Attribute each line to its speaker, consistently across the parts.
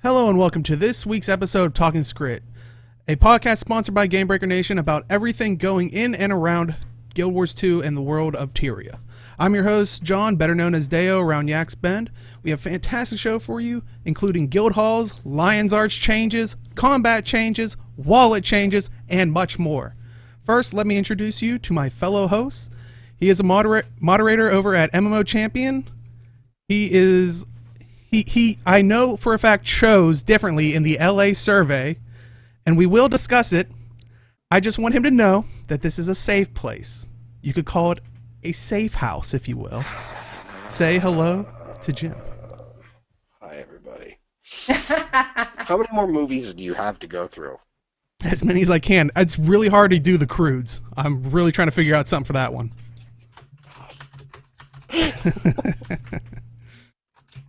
Speaker 1: Hello and welcome to this week's episode of Talking Skritt, a podcast sponsored by Gamebreaker Nation about everything going in and around Guild Wars 2 and the world of Tyria. I'm your host, John, better known as Deo around Yak's Bend. We have a fantastic show for you, including guild halls, Lion's Arch changes, combat changes, wallet changes, and much more. First, let me introduce you to my fellow host. He is a moderator over at MMO Champion. He I know for a fact chose differently in the LA survey, and we will discuss it. I just want him to know that this is a safe place. You could call it a safe house, if you will. Say hello to Jim.
Speaker 2: Hi, everybody. How many more movies do you have to go through?
Speaker 1: As many as I can. It's really hard to do the crudes. I'm really trying to figure out something for that one.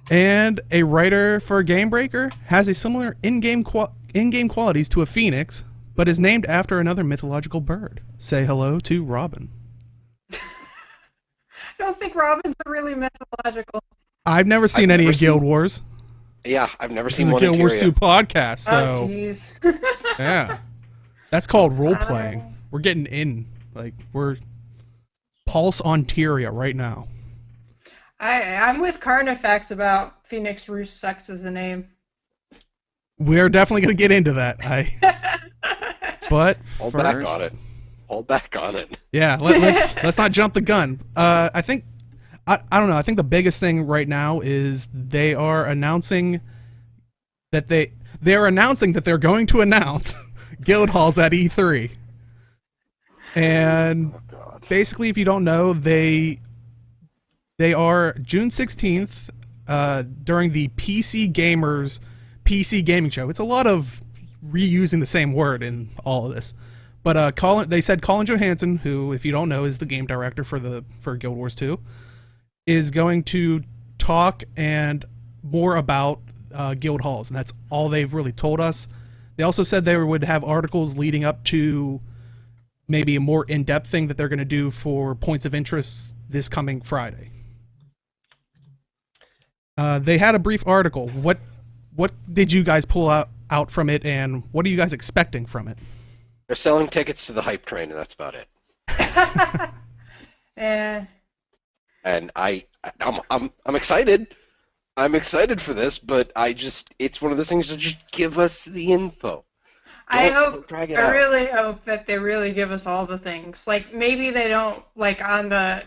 Speaker 1: And a writer for Gamebreaker has a similar in-game qualities to a phoenix, but is named after another mythological bird. Say hello to Robin.
Speaker 3: I don't think Robin's really mythological.
Speaker 1: I've never seen any of Guild Wars.
Speaker 2: Yeah, I've never
Speaker 1: This
Speaker 2: seen
Speaker 1: is a
Speaker 2: one in
Speaker 1: Guild Wars
Speaker 2: Tyria.
Speaker 1: 2 podcast, so
Speaker 3: Oh, jeez.
Speaker 1: yeah. That's called role-playing. We're getting in. Like, we're pulse on Tyria right now.
Speaker 3: I'm with Carnifex about Phoenix Roost sucks as a name.
Speaker 1: We're definitely going to get into that. But
Speaker 2: Hold
Speaker 1: first,
Speaker 2: back on it. Hold back on it.
Speaker 1: yeah, let's not jump the gun. I think I don't know. I think the biggest thing right now is they are announcing that they're announcing that they're going to announce guild halls at E3. And
Speaker 2: Oh, God.
Speaker 1: basically, if you don't know, they are June 16th during the PC Gamers PC Gaming Show. It's a lot of reusing the same word in all of this. But they said Colin Johansson, who, if you don't know, is the game director for Guild Wars 2, is going to talk and more about guild halls, and that's all they've really told us. They also said they would have articles leading up to maybe a more in-depth thing that they're going to do for points of interest this coming Friday. They had a brief article. What did you guys pull out from it, and what are you guys expecting from it?
Speaker 2: They're selling tickets to the hype train, and that's about it.
Speaker 3: Eh,
Speaker 2: And I'm excited. I'm excited for this, but it's one of those things that just give us the info. Don't drag it
Speaker 3: I
Speaker 2: out.
Speaker 3: really hope that they really give us all the things. Like, maybe they don't, like,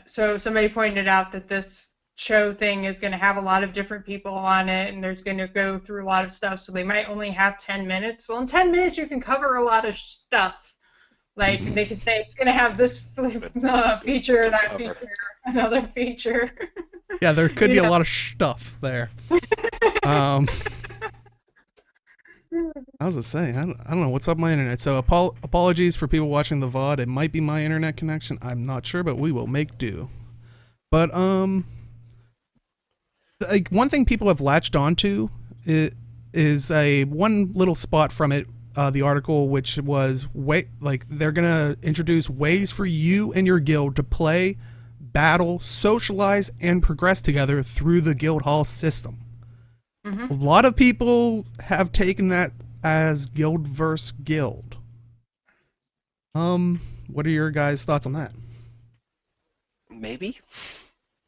Speaker 3: so somebody pointed out that this show thing is going to have a lot of different people on it, and they're going to go through a lot of stuff, so they might only have 10 minutes. Well, in 10 minutes, you can cover a lot of stuff. Like, they could say it's going to have this feature, that feature, another feature.
Speaker 1: Yeah, there could be
Speaker 3: Yeah.
Speaker 1: a lot of stuff there. I was gonna say, I don't know what's up with my internet. So apologies for people watching the VOD. It might be my internet connection. I'm not sure, but we will make do. But like one thing people have latched onto is a one little spot from it, the article, which was they're gonna introduce ways for you and your guild to play, battle, socialize, and progress together through the guild hall system.
Speaker 3: Mm-hmm.
Speaker 1: A lot of people have taken that as guild versus guild. What are your guys' thoughts on that?
Speaker 2: Maybe.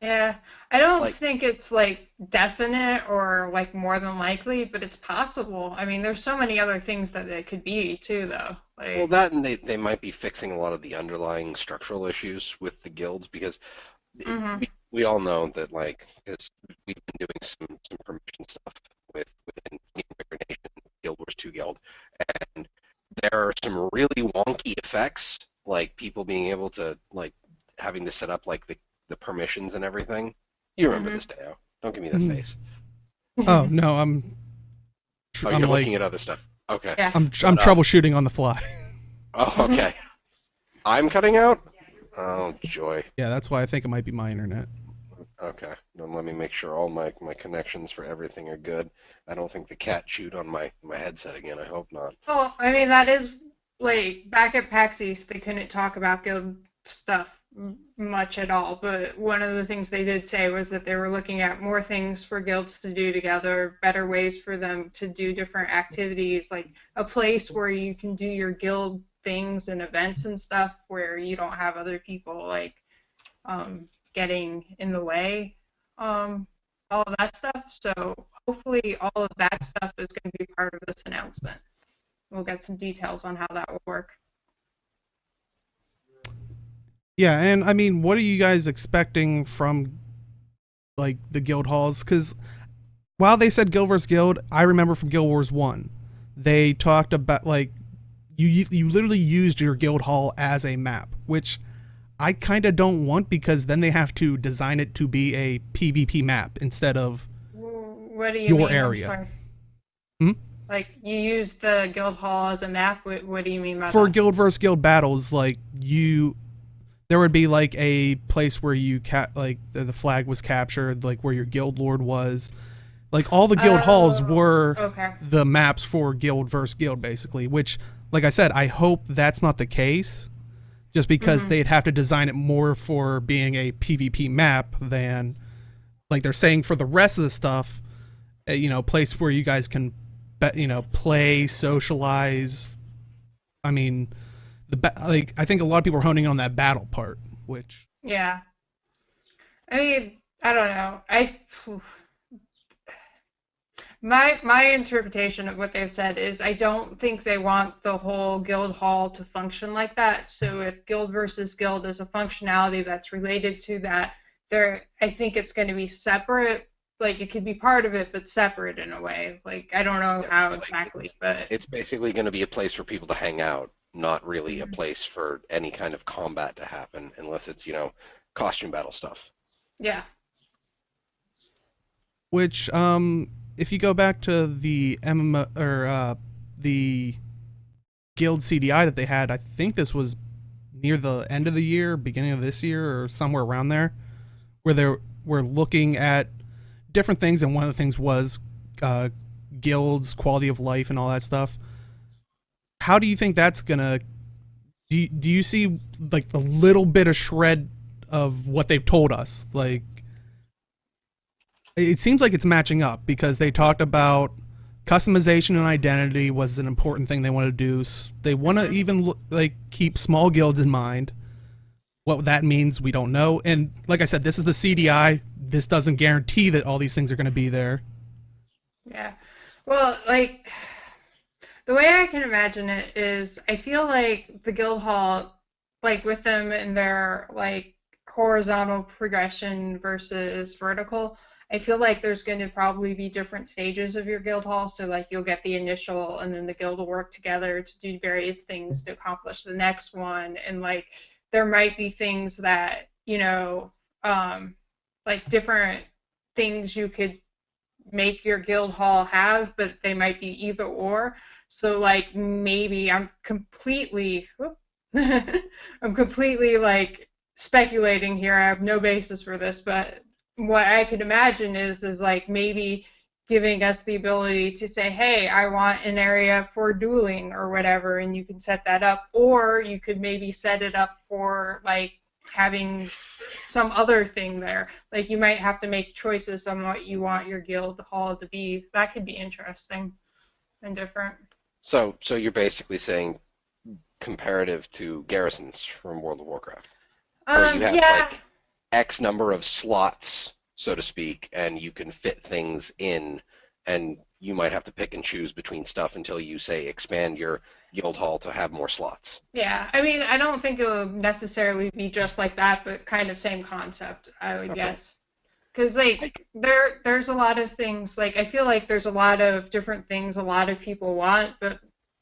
Speaker 3: Yeah, I don't
Speaker 2: Like-
Speaker 3: think it's like definite or like more than likely, but it's possible. I mean, there's so many other ththings that it could be too, though. Like,
Speaker 2: Well, that and they might be fixing a lot of the underlying structural issues with the guilds because
Speaker 3: Mhm.
Speaker 2: we all know that, like, because we've been doing some permission stuff within Gamebreaker Nation, Guild Wars 2 Guild, and there are some really wonky effects, like people being able to, like, having to set up like the permissions and everything. You remember
Speaker 3: Mhm.
Speaker 2: this, Deo? Don't give me that
Speaker 1: Mhm.
Speaker 2: face.
Speaker 1: Oh no, I'm
Speaker 2: Oh,
Speaker 1: I'm
Speaker 2: you're
Speaker 1: like
Speaker 2: looking at other stuff. Okay.
Speaker 3: Yeah.
Speaker 1: I'm
Speaker 2: But,
Speaker 1: troubleshooting on the fly.
Speaker 2: Oh, okay. I'm cutting out? Oh, joy.
Speaker 1: Yeah, that's why I think it might be my internet.
Speaker 2: Okay, then let me make sure all my connections for everything are good. I don't think the cat chewed on my headset again. I hope not.
Speaker 3: Well, I mean, that is like back at PAX East, they couldn't talk about guild stuff much at all. But one of the things they did say was that they were looking at more things for guilds to do together, better ways for them to do different activities, like a place where you can do your guild things and events and stuff where you don't have other people like getting in the way. All of that stuff. So hopefully all of that stuff is going to be part of this announcement. We'll get some details on how that will work.
Speaker 1: Yeah, and I mean, what are you guys expecting from like the guild halls? Because while they said Guild vs. Guild, I remember from Guild Wars 1, they talked about like you literally used your guild hall as a map, which I kind of don't want because then they have to design it to be a PvP map instead of
Speaker 3: what do you
Speaker 1: your
Speaker 3: mean?
Speaker 1: area.
Speaker 3: Like you use the guild hall as a map? What do you mean by
Speaker 1: For
Speaker 3: that?
Speaker 1: Guild vs. Guild battles, like there would be like a place where you like the flag was captured, like where your guild lord was. Like all the guild halls were
Speaker 3: okay.
Speaker 1: the maps for Guild vs. Guild, basically. Which, like I said, I hope that's not the case, just because they'd have to design it more for being a PvP map than, like they're saying for the rest of the stuff, place where you guys can, play, socialize. I mean, I think a lot of people are honing on that battle part, which
Speaker 3: Yeah. I mean, I don't know. My interpretation of what they've said is I don't think they want the whole guild hall to function like that. So if guild versus guild is a functionality that's related to that, I think it's going to be separate. Like it could be part of it, but separate in a way. Like I don't know how exactly, but
Speaker 2: it's basically going to be a place for people to hang out, not really a place for any kind of combat to happen, unless it's costume battle stuff.
Speaker 3: yeah.
Speaker 1: which if you go back to the MMO or the guild CDI that they had, I think this was near the end of the year, beginning of this year, or somewhere around there, where they were looking at different things, and one of the things was guilds, quality of life, and all that stuff. How do you think that's gonna? Do you see like the little bit of shred of what they've told us? Like, it seems like it's matching up because they talked about customization and identity was an important thing they want to do. They want to even keep small guilds in mind. What that means, we don't know. And like I said, this is the CDI. This doesn't guarantee that all these things are going to be there.
Speaker 3: Yeah. Well, like the way I can imagine it is I feel like the guild hall, like with them and their like horizontal progression versus vertical, I feel like there's going to probably be different stages of your guild hall. So like you'll get the initial and then the guild will work together to do various things to accomplish the next one. And like there might be things that, like different things you could make your guild hall have, but they might be either or. So like maybe I'm completely like speculating here. I have no basis for this, but what I could imagine is like maybe giving us the ability to say, hey, I want an area for dueling or whatever, and you can set that up, or you could maybe set it up for like having some other thing there. Like you might have to make choices on what you want your guild hall to be. That could be interesting and different.
Speaker 2: So you're basically saying comparative to garrisons from World of Warcraft, where you have like X number of slots, so to speak, and you can fit things in, and you might have to pick and choose between stuff until you say expand your guild hall to have more slots.
Speaker 3: Yeah, I mean, I don't think it will necessarily be just like that, but kind of same concept, I would guess. Because like there's a lot of things, like I feel like there's a lot of different things a lot of people want, but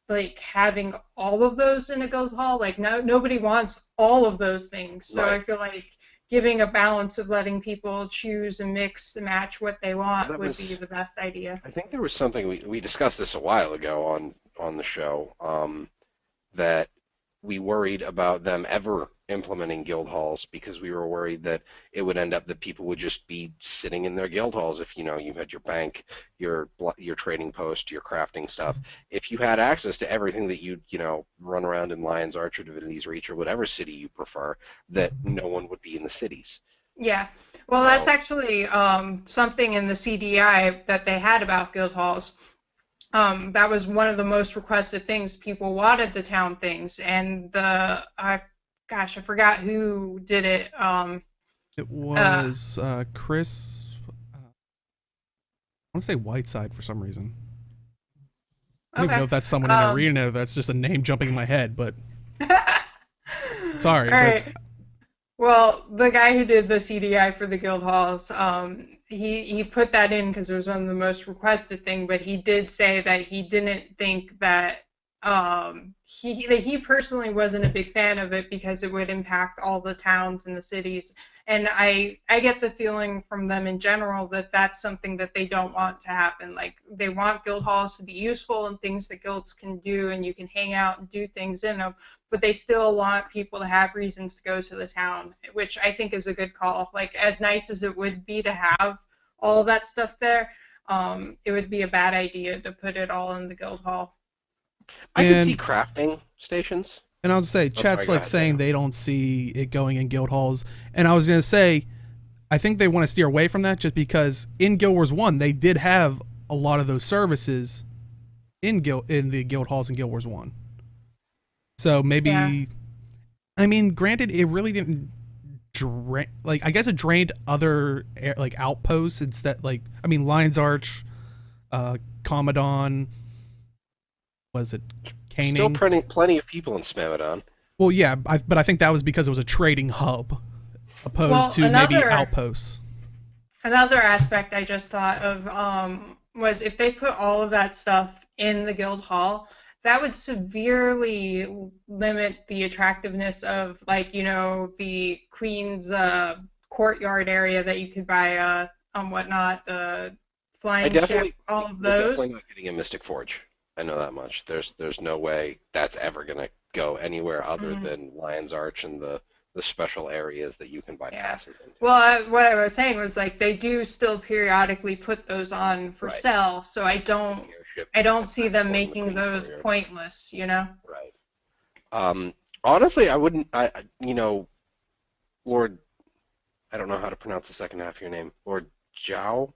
Speaker 3: like having all of those in a guild hall, like nobody wants all of those things. So
Speaker 2: Right.
Speaker 3: I feel like giving a balance of letting people choose and mix and match what they want would be the best idea.
Speaker 2: I think there was something we discussed this a while ago on the show, that we worried about them ever implementing guild halls because we were worried that it would end up that people would just be sitting in their guild halls. If you had your bank, your trading post, your crafting stuff, if you had access to everything that you run around in Lion's Arch or Divinity's Reach or whatever city you prefer, that no one would be in the cities.
Speaker 3: Yeah. Well, that's actually something in the CDI that they had about guild halls. That was one of the most requested things. People wanted the town things, and I forgot who did it.
Speaker 1: It was Chris. I want to say Whiteside for some reason. I don't even know if that's someone in Arena. That's just a name jumping in my head, but sorry.
Speaker 3: All right. Well, the guy who did the CDI for the guild halls, he put that in because it was one of the most requested thing, but he did say that he didn't think that he personally wasn't a big fan of it because it would impact all the towns and the cities. And I get the feeling from them in general that that's something that they don't want to happen. Like, they want guild halls to be useful and things that guilds can do, and you can hang out and do things in them, but they still want people to have reasons to go to the town, which I think is a good call. Like, as nice as it would be to have all of that stuff there, it would be a bad idea to put it all in the guild hall.
Speaker 2: I can see crafting stations.
Speaker 1: And I was going to say, chat's like saying they don't see it going in guild halls. And I was going to say, I think they want to steer away from that just because in Guild Wars 1, they did have a lot of those services in the guild halls in Guild Wars 1. So maybe, I mean, granted, it really didn't drain, like, I guess it drained other, like, outposts instead, like, I mean, Lion's Arch, Commodon, was it Caning?
Speaker 2: Still plenty of people in Smamodon.
Speaker 1: Well, yeah, but I think that was because it was a trading hub, opposed to maybe outposts.
Speaker 3: Another aspect I just thought of was if they put all of that stuff in the guild hall, that would severely limit the attractiveness of, like, the Queen's courtyard area that you could buy whatnot, the flying ship, all of those.
Speaker 2: We're definitely not getting a Mystic Forge. I know that much. There's no way that's ever going to go anywhere other than Lion's Arch and the special areas that you can buy passes into.
Speaker 3: Well, what I was saying was, like, they do still periodically put those on for sale, so I don't see them making those pointless,
Speaker 2: Right. Honestly, I wouldn't, Lord, I don't know how to pronounce the second half of your name, Lord Zhao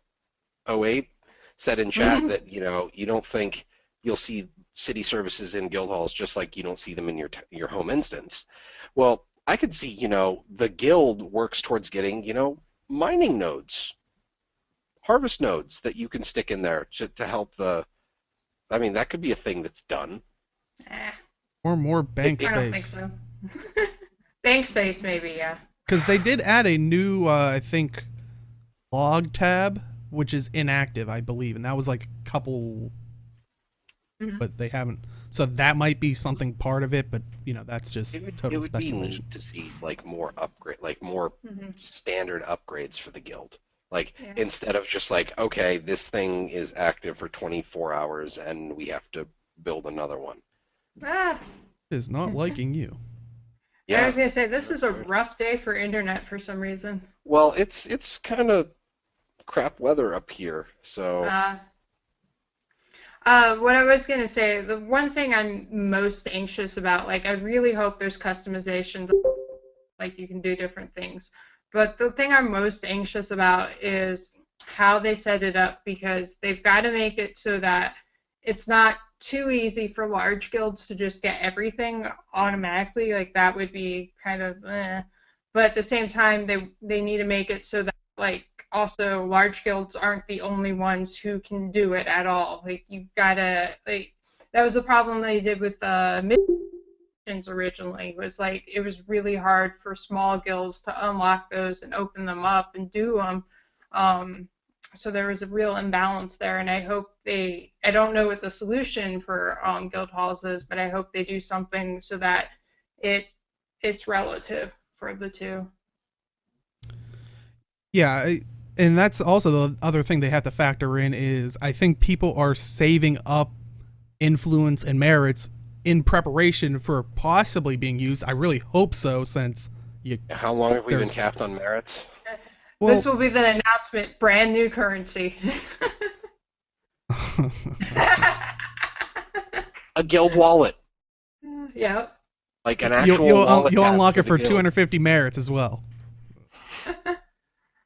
Speaker 2: 08 said in chat that, you don't think you'll see city services in guild halls just like you don't see them in your home instance. Well, I could see, the guild works towards getting, mining nodes, harvest nodes that you can stick in there to help I mean, that could be a thing that's done.
Speaker 1: Or more bank space.
Speaker 3: I don't think so. Bank space, maybe, yeah.
Speaker 1: Because they did add a new, I think, log tab, which is inactive, I believe, and that was like a couple, but they haven't. So that might be something part of it, but that's just total speculation.
Speaker 2: It would be neat to see like more standard upgrades for the guild. Like, instead of just like, okay, this thing is active for 24 hours and we have to build another one.
Speaker 1: It is not liking you.
Speaker 3: Yeah, I was going to say, this is a rough day for internet for some reason.
Speaker 2: Well, it's kind of crap weather up here, so...
Speaker 3: what I was going to say, the one thing I'm most anxious about, like, I really hope there's customizations, like, you can do different things. But the thing I'm most anxious about is how they set it up, because they've got to make it so that it's not too easy for large guilds to just get everything automatically. Like, that would be kind of But at the same time, they need to make it so that, like, also large guilds aren't the only ones who can do it at all. Like, you've got to, like, that was a problem they did with missions originally, was like, it was really hard for small guilds to unlock those and open them up and do them. So there was a real imbalance there, and I hope I don't know what the solution for guild halls is, but I hope they do something so that it's relative for the two.
Speaker 1: Yeah, and that's also the other thing they have to factor in is I think people are saving up influence and merits in preparation for possibly being used. I really hope so, since
Speaker 2: How long have we been
Speaker 1: There's-
Speaker 2: capped on merits?
Speaker 1: well,
Speaker 3: This will be the announcement. Brand new currency.
Speaker 2: A guild wallet,
Speaker 3: Yep.
Speaker 2: like an actual
Speaker 1: you'll
Speaker 2: wallet. tab
Speaker 1: unlock it
Speaker 2: the
Speaker 1: for
Speaker 2: guild.
Speaker 1: 250 merits as well.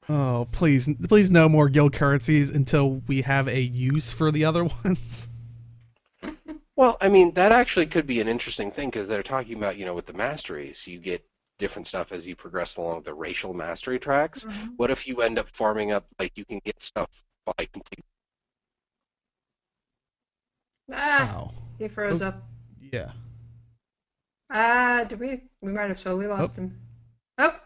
Speaker 1: Oh, please no more guild currencies until we have a use for the other ones.
Speaker 2: Well, I mean, that actually could be an interesting thing because they're talking about, with the masteries, you get different stuff as you progress along the racial mastery tracks.
Speaker 3: Mhm.
Speaker 2: What if you end up farming up, like, you can get stuff by complete.
Speaker 1: Wow.
Speaker 3: He froze
Speaker 1: Oh.
Speaker 3: up.
Speaker 1: Yeah.
Speaker 3: We might have totally lost him. Oh,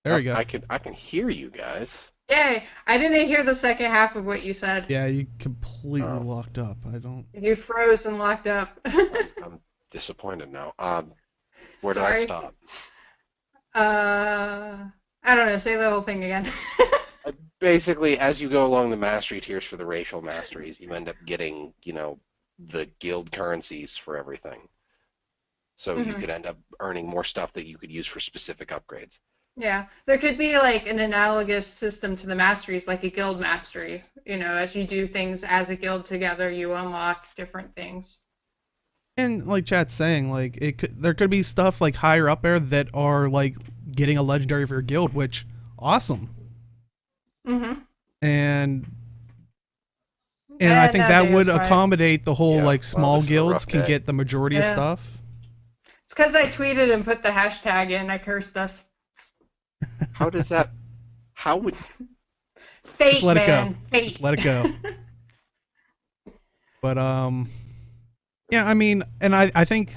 Speaker 1: There we go.
Speaker 2: I can hear you guys.
Speaker 3: yay. I didn't hear the second half of what you said.
Speaker 1: Yeah, you completely
Speaker 2: Oh.
Speaker 1: locked up. I don't.
Speaker 3: You froze and locked up.
Speaker 2: I'm disappointed now. Where did I
Speaker 3: Sorry.
Speaker 2: stop?
Speaker 3: I don't know. Say the whole thing again.
Speaker 2: Basically, as you go along the mastery tiers for the racial masteries, you end up getting, the guild currencies for everything. So you
Speaker 3: Mhm.
Speaker 2: could end up earning more stuff that you could use for specific upgrades.
Speaker 3: Yeah, there could be like an analogous system to the masteries, like a guild mastery. As you do things as a guild together, you unlock different things.
Speaker 1: And like chat's saying, like there could be stuff like higher up there that are like getting a legendary for your guild, which awesome.
Speaker 3: Mm-hmm.
Speaker 1: And I think that would accommodate the whole
Speaker 2: Yeah,
Speaker 1: like
Speaker 2: well,
Speaker 1: small
Speaker 2: this is a
Speaker 1: guilds
Speaker 2: rough
Speaker 1: can
Speaker 2: day.
Speaker 1: get the majority of
Speaker 3: Yeah.
Speaker 1: stuff.
Speaker 3: It's because I tweeted and put the hashtag in. I cursed us.
Speaker 2: How does that? How would?
Speaker 3: Fate,
Speaker 1: Just let it go.
Speaker 3: man. Fate.
Speaker 1: Just let it go. But yeah, I mean, and I think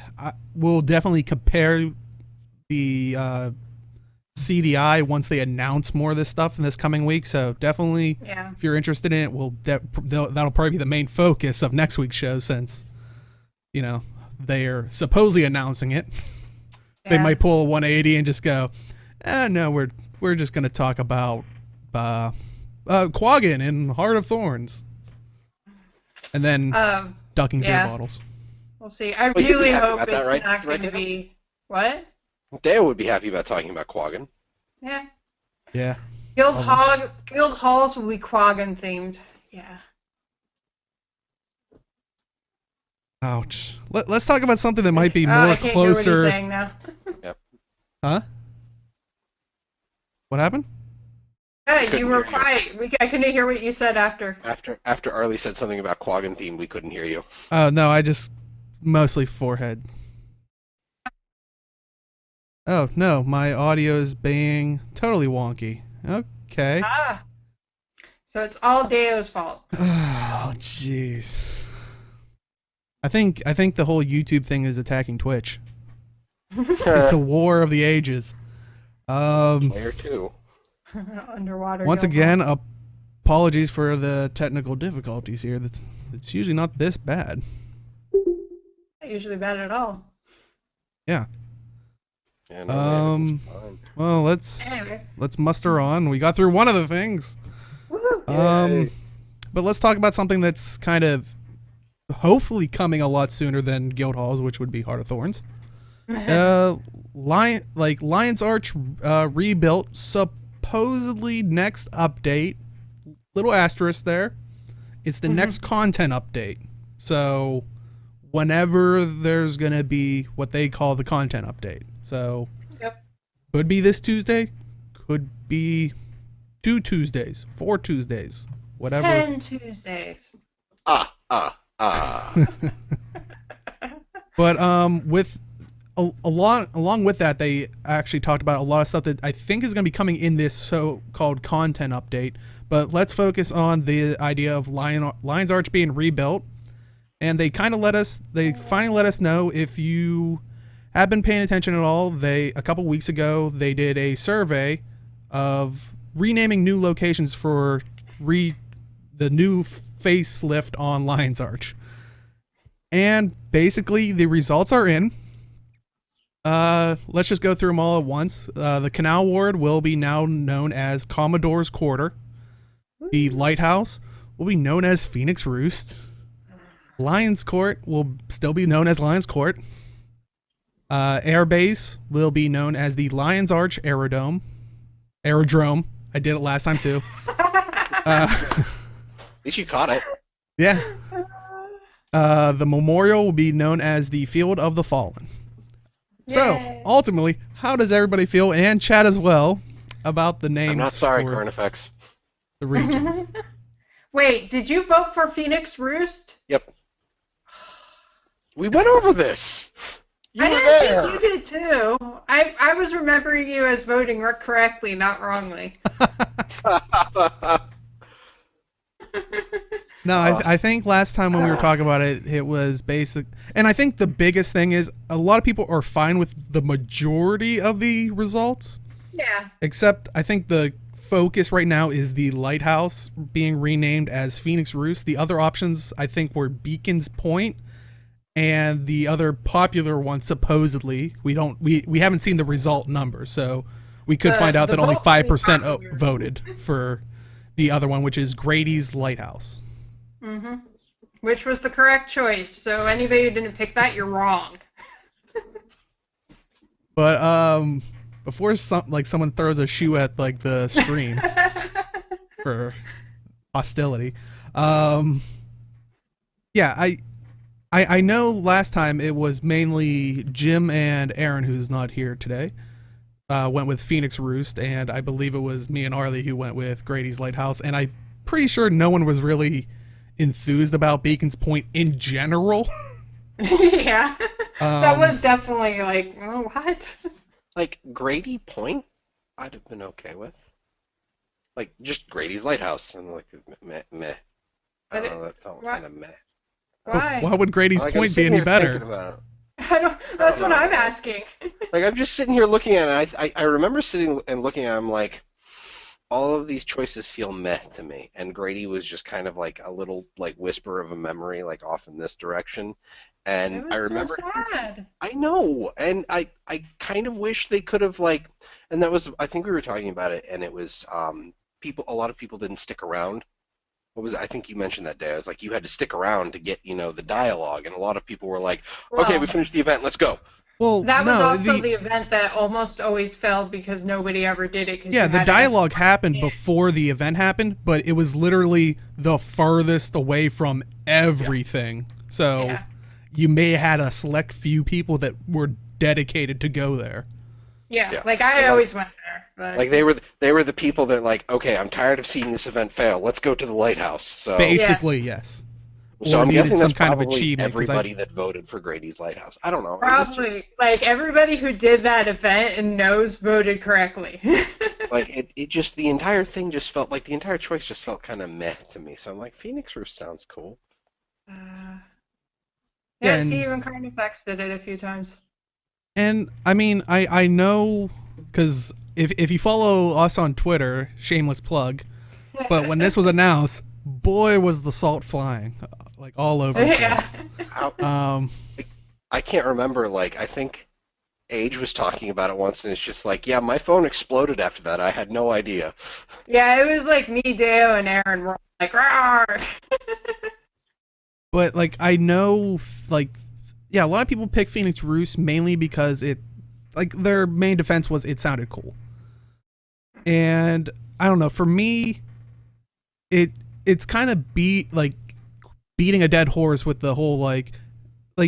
Speaker 1: we'll definitely compare the CDI once they announce more of this stuff in this coming week. So definitely,
Speaker 3: Yeah.
Speaker 1: if you're interested in it, that'll probably be the main focus of next week's show, since they're supposedly announcing it. They
Speaker 3: Yeah.
Speaker 1: might pull a 180 and just go, no, we're just gonna talk about Quaggin and Heart of Thorns, and then ducking beer
Speaker 3: yeah.
Speaker 1: bottles.
Speaker 3: We'll see. I
Speaker 2: Well, you'd be
Speaker 3: really
Speaker 2: happy
Speaker 3: hope
Speaker 2: about that,
Speaker 3: it's
Speaker 2: right?
Speaker 3: not
Speaker 2: Right,
Speaker 3: going to
Speaker 2: Dale?
Speaker 3: be what?
Speaker 2: Dale would be happy about talking about Quaggin.
Speaker 3: Yeah.
Speaker 1: Yeah.
Speaker 3: Guild
Speaker 1: Well,
Speaker 3: halls will be Quaggin themed. Yeah.
Speaker 1: Ouch. Let's talk about something that might be
Speaker 3: Oh,
Speaker 1: more
Speaker 3: I can't hear what he's
Speaker 1: closer.
Speaker 3: saying now.
Speaker 1: Huh? What happened?
Speaker 3: Hey,
Speaker 2: Couldn't
Speaker 3: you were
Speaker 2: hear you.
Speaker 3: quiet. I couldn't hear what you said after.
Speaker 2: After Arlie said something about Quaggin theme, we couldn't hear you.
Speaker 1: Oh no, I just mostly forehead. Oh no, my audio is being totally wonky. Okay.
Speaker 3: Ah. So it's all Deo's fault.
Speaker 1: Oh jeez. I think the whole YouTube thing is attacking Twitch. It's a war of the ages.
Speaker 2: Player 2.
Speaker 3: Underwater.
Speaker 1: Once
Speaker 3: guild
Speaker 1: again, apologies for the technical difficulties here. It's usually not this bad.
Speaker 3: Not usually bad at all.
Speaker 1: Yeah.
Speaker 2: Yeah, no, everything's fine.
Speaker 1: Well, let's
Speaker 3: Anyway.
Speaker 1: muster on. We got through one of the things.
Speaker 3: Woohoo.
Speaker 1: But let's talk about something that's kind of hopefully coming a lot sooner than Guild Halls, which would be Heart of Thorns. Lion's Arch rebuilt, supposedly next update. Little asterisk there. It's the next content update. So whenever there's gonna be what they call the content update. So
Speaker 3: Yep.
Speaker 1: could be this Tuesday, could be 2 Tuesdays, 4 Tuesdays, whatever.
Speaker 3: 10 Tuesdays.
Speaker 1: But with along with that, they actually talked about a lot of stuff that I think is going to be coming in this so-called content update. But let's focus on the idea of Lion's Arch being rebuilt, and they finally let us know, if you have been paying attention at all. A couple weeks ago they did a survey of renaming new locations for the new facelift on Lion's Arch. And basically, the results are in. Let's just go through them all at once. The Canal Ward will be now known as Commodore's Quarter. The Lighthouse will be known as Phoenix Roost. Lions Court will still be known as Lions Court. Air Base will be known as the Lions Arch Aerodrome. I did it last time too.
Speaker 2: At least you caught it.
Speaker 1: Yeah. The memorial will be known as the Field of the Fallen. So,
Speaker 3: Yay.
Speaker 1: ultimately, how does everybody feel, and chat as well, about the names
Speaker 2: I'm not sorry,
Speaker 1: for
Speaker 2: current effects.
Speaker 1: the regions?
Speaker 3: Wait, did you vote for Phoenix Roost?
Speaker 2: Yep. We went over this. You
Speaker 3: I
Speaker 2: were
Speaker 3: didn't
Speaker 2: there.
Speaker 3: think you did too. I was remembering you as voting correctly, not wrongly.
Speaker 1: No, I think last time when we were talking about it, it was basic. And I think the biggest thing is a lot of people are fine with the majority of the results.
Speaker 3: Yeah.
Speaker 1: Except I think the focus right now is the lighthouse being renamed as Phoenix Roost. The other options I think were Beacon's Point, and the other popular one supposedly we haven't seen the result numbers, so we could find out
Speaker 3: the
Speaker 1: that only
Speaker 3: vote
Speaker 1: 5%
Speaker 3: will be popular.
Speaker 1: voted for the other one, which is Grady's Lighthouse.
Speaker 3: Mm-hmm. Which was the correct choice. So anybody who didn't pick that, you're wrong.
Speaker 1: But before someone throws a shoe at like the stream for hostility, yeah, I know last time it was mainly Jim and Aaron, who's not here today, went with Phoenix Roost, and I believe it was me and Arlie who went with Grady's Lighthouse, and I'm pretty sure no one was really enthused about Beacon's Point in general.
Speaker 3: Yeah. That was definitely like, oh, what?
Speaker 2: Like, Grady Point, I'd have been okay with. Like, just Grady's Lighthouse. And, like, meh. I
Speaker 3: But
Speaker 2: don't know, that felt
Speaker 3: what?
Speaker 2: kind of meh.
Speaker 3: Why?
Speaker 1: Why would Grady's
Speaker 2: Like, I'm
Speaker 1: Point be
Speaker 2: sitting
Speaker 1: any
Speaker 2: here
Speaker 1: better?
Speaker 2: thinking about it.
Speaker 3: I don't, that's what
Speaker 2: know.
Speaker 3: I'm asking.
Speaker 2: Like, I'm just sitting here looking at it. I remember sitting and looking at it, I'm like, all of these choices feel meh to me. And Grady was just kind of like a little, like, whisper of a memory, like, off in this direction. And
Speaker 3: It
Speaker 2: I
Speaker 3: was
Speaker 2: remember...
Speaker 3: so sad.
Speaker 2: I know, and I kind of wish they could have, like, and that was, I think we were talking about it, and it was, a lot of people didn't stick around. What was it? I think you mentioned that day. I was like, you had to stick around to get, the dialogue, and a lot of people were like, okay,
Speaker 3: Well,
Speaker 2: we finished the event, let's go.
Speaker 1: Well,
Speaker 3: that was
Speaker 1: no,
Speaker 3: also the event that almost always failed because nobody ever did it. 'Cause
Speaker 1: yeah,
Speaker 3: you
Speaker 1: the
Speaker 3: had to ask
Speaker 1: dialogue
Speaker 3: for
Speaker 1: happened
Speaker 3: it.
Speaker 1: before the event happened, but it was literally the furthest away from everything. So
Speaker 3: Yeah.
Speaker 1: you may have had a select few people that were dedicated to go there.
Speaker 3: Yeah,
Speaker 2: Yeah.
Speaker 3: like I
Speaker 2: Like-
Speaker 3: always went there. But
Speaker 2: Like, they were the people that, like, okay, I'm tired of seeing this event fail, let's go to the lighthouse. So,
Speaker 1: Basically, yes.
Speaker 2: so
Speaker 1: or
Speaker 2: I'm
Speaker 1: needed
Speaker 2: guessing
Speaker 1: some
Speaker 2: that's
Speaker 1: kind of
Speaker 2: probably
Speaker 1: achievement, 'cause
Speaker 2: everybody that voted for Grady's Lighthouse. I don't know. It was just-
Speaker 3: probably like everybody who did that event and knows voted correctly.
Speaker 2: like, it just, the entire thing just felt, like, the entire choice just felt kind of meh to me. So I'm like, Phoenix Roost sounds cool.
Speaker 3: Yeah,
Speaker 1: Yeah,
Speaker 3: see,
Speaker 1: and-
Speaker 3: even Current Effects did it a few times.
Speaker 1: And I mean, I know, because if you follow us on Twitter, shameless plug, but when this was announced, boy, was the salt flying, like all over the
Speaker 3: Yeah.
Speaker 1: place.
Speaker 2: How, I can't remember, like, I think Age was talking about it once, and it's just like, yeah, my phone exploded after that. I had no idea.
Speaker 3: Yeah, it was like me, Deo, and Aaron were like, "Rawr!"
Speaker 1: But like I know, like, yeah, a lot of people pick Phoenix Roost mainly because it, like, their main defense was it sounded cool. And I don't know, for me, it's kind of beating a dead horse with the whole like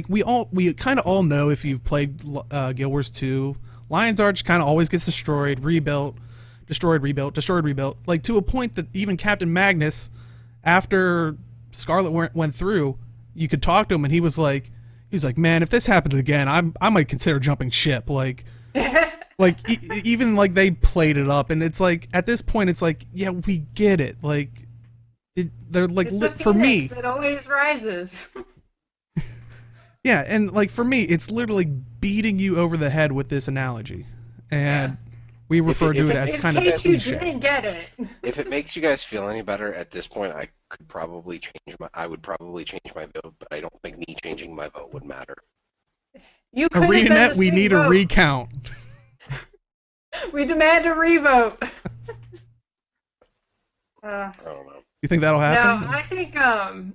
Speaker 1: we kind of all know, if you've played Guild Wars 2, Lion's Arch kind of always gets destroyed, rebuilt, destroyed, rebuilt, destroyed, rebuilt, like to a point that even Captain Magnus, after Scarlet went through, you could talk to him and he was like, man, if this happens again, I might consider jumping ship. Like even like they played it up, and it's like at this point it's like, yeah, we get it. Like they're like
Speaker 3: It's a
Speaker 1: for me,
Speaker 3: phoenix, it always rises.
Speaker 1: yeah, and like for me, it's literally beating you over the head with this analogy, and we refer to it as
Speaker 3: In
Speaker 1: kind of
Speaker 3: case you
Speaker 1: cliche.
Speaker 3: didn't get it.
Speaker 2: If it makes you guys feel any better at this point, I would probably change my vote, but I don't think me changing my vote would matter.
Speaker 3: You could have been the
Speaker 1: ArenaNet, we
Speaker 3: same
Speaker 1: need a
Speaker 3: vote.
Speaker 1: recount.
Speaker 3: We demand a revote.
Speaker 2: I don't know.
Speaker 1: You think that'll happen?
Speaker 3: No, I think I'm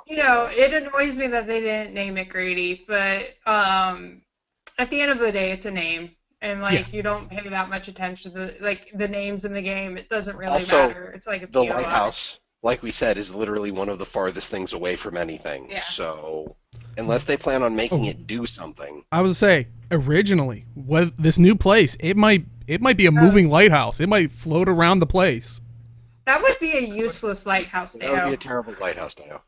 Speaker 3: It annoys me that they didn't name it Grady, but at the end of the day, it's a name, and
Speaker 1: Yeah.
Speaker 3: you don't pay that much attention to the names in the game. It doesn't really
Speaker 2: Also,
Speaker 3: matter. It's like a
Speaker 2: the
Speaker 3: POI.
Speaker 2: lighthouse, like we said, is literally one of the farthest things away from anything.
Speaker 3: Yeah.
Speaker 2: So, unless they plan on making it do something,
Speaker 1: I was say originally, with this new place, it might be a moving lighthouse. It might float around the place.
Speaker 3: That would be a useless lighthouse,
Speaker 2: that would be a
Speaker 3: Dale.
Speaker 2: terrible lighthouse, Dale.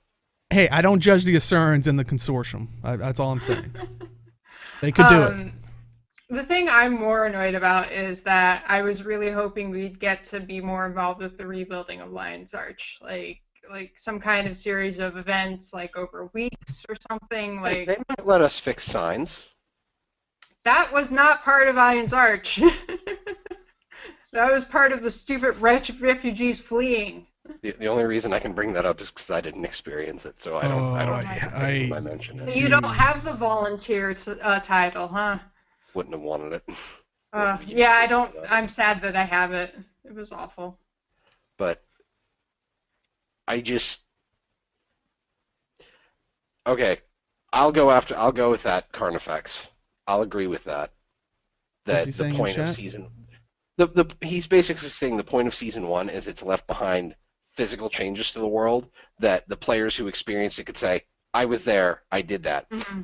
Speaker 1: Hey, I don't judge the Assurans in the consortium. That's all I'm saying. They could do it.
Speaker 3: The thing I'm more annoyed about is that I was really hoping we'd get to be more involved with the rebuilding of Lion's Arch, like some kind of series of events, like over weeks or something.
Speaker 2: They might let us fix signs.
Speaker 3: That was not part of Lion's Arch. That was part of the stupid refugees fleeing.
Speaker 2: The only reason I can bring that up is because I didn't experience it, so I don't mention it.
Speaker 3: You don't have the volunteer title, huh?
Speaker 2: Wouldn't have wanted it.
Speaker 3: Yeah, I don't. I'm sad that I have it. It was awful.
Speaker 2: But I just okay. I'll go with that, Carnifex. I'll agree with that.
Speaker 1: What's he
Speaker 2: That
Speaker 1: saying
Speaker 2: the
Speaker 1: in
Speaker 2: point of
Speaker 1: chat?
Speaker 2: season he's basically saying the point of season 1 is it's left behind physical changes to the world that the players who experience it could say, I was there, I did that.
Speaker 3: Mm-hmm.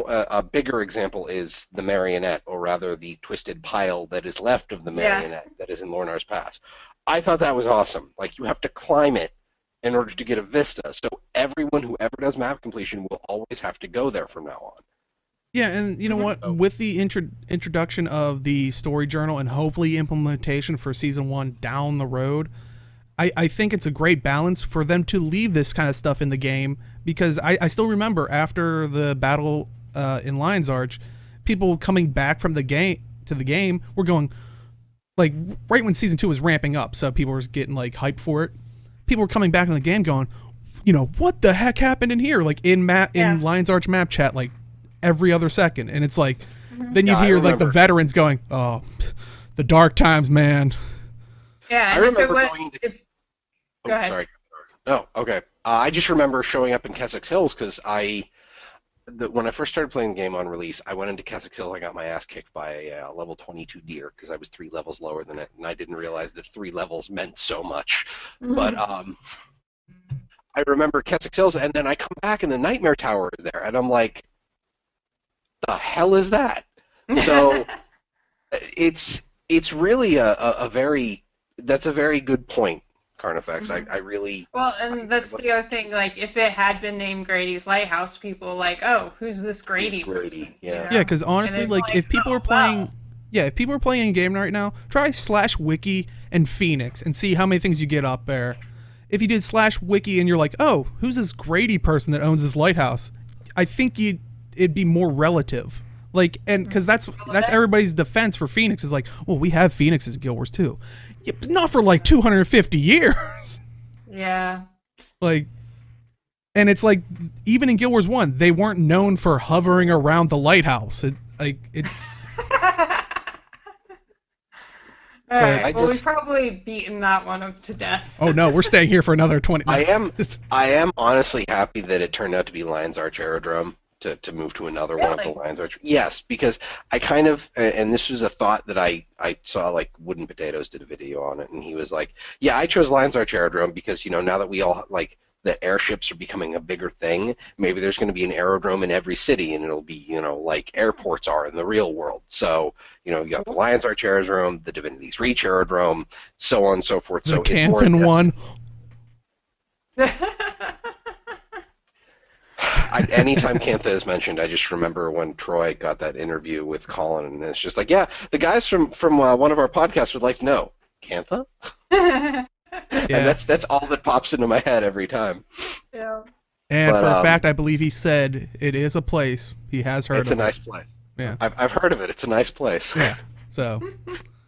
Speaker 2: A bigger example is the marionette, or rather the twisted pile that is left of the marionette that is in Lornar's Pass. I thought that was awesome. Like, you have to climb it in order to get a vista, so everyone who ever does map completion will always have to go there from now on.
Speaker 1: Yeah, and you know what? With the introduction of the story journal and hopefully implementation for season 1 down the road, I think it's a great balance for them to leave this kind of stuff in the game, because I still remember after the battle in Lion's Arch, people coming back from the game to the game were going, like, right when season 2 was ramping up, so people were getting like hyped for it. People were coming back in the game going, what the heck happened in here? Like in Lion's Arch map chat, like every other second, and it's like, then you hear like the veterans going, "Oh, the dark times, man."
Speaker 3: Yeah,
Speaker 2: I
Speaker 3: and
Speaker 2: remember
Speaker 3: if it was, go ahead.
Speaker 2: Sorry. Oh, okay. I just remember showing up in Kessex Hills because when I first started playing the game on release, I went into Kessex Hills. I got my ass kicked by a level 22 deer because I was 3 levels lower than it, and I didn't realize that 3 levels meant so much.
Speaker 3: Mm-hmm.
Speaker 2: But I remember Kessex Hills, and then I come back and the Nightmare Tower is there, and I'm like, the hell is that? So it's really a very good point, Carnifex.
Speaker 3: Mm-hmm.
Speaker 2: I really
Speaker 3: and that's the other thing. Like, if it had been named Grady's Lighthouse, people like, oh, who's this Grady?
Speaker 2: Grady, yeah.
Speaker 1: Yeah, because honestly, like, if people are playing, if people are playing a game right now, try /wiki and Phoenix and see how many things you get up there. If you did /wiki and you're like, oh, who's this Grady person that owns this lighthouse? I think it'd be more relative. Like, and because that's everybody's defense for Phoenix is like, well, we have Phoenixes in Guild Wars too. Yeah, but not for like 250 years.
Speaker 3: Yeah.
Speaker 1: Like, and it's like, even in Guild Wars 1, they weren't known for hovering around the lighthouse. It's...
Speaker 3: All right. Well, we've probably beaten that one up to death.
Speaker 1: Oh no, we're staying here for another 20 minutes.
Speaker 2: I am honestly happy that it turned out to be Lion's Arch Aerodrome to move to another one of the Lion's Arch. Yes, because I kind of, and this was a thought that I saw, like, Wooden Potatoes did a video on it, and he was like, yeah, I chose Lion's Arch Aerodrome because, now that we all, like, that airships are becoming a bigger thing, maybe there's going to be an aerodrome in every city, and it'll be, like airports are in the real world. So, you got the Lion's Arch Aerodrome, the Divinity's Reach Aerodrome, so on and so forth.
Speaker 1: The Canthan one.
Speaker 2: Anytime Cantha is mentioned, I just remember when Troy got that interview with Colin, and it's just like, yeah, the guys from one of our podcasts would like to know, Cantha? And that's all that pops into my head every time.
Speaker 3: Yeah.
Speaker 1: And for a fact, I believe he said it is a place. He has heard of it.
Speaker 2: It's a nice place.
Speaker 1: Yeah.
Speaker 2: I've heard of it. It's a nice place.
Speaker 1: Yeah. So.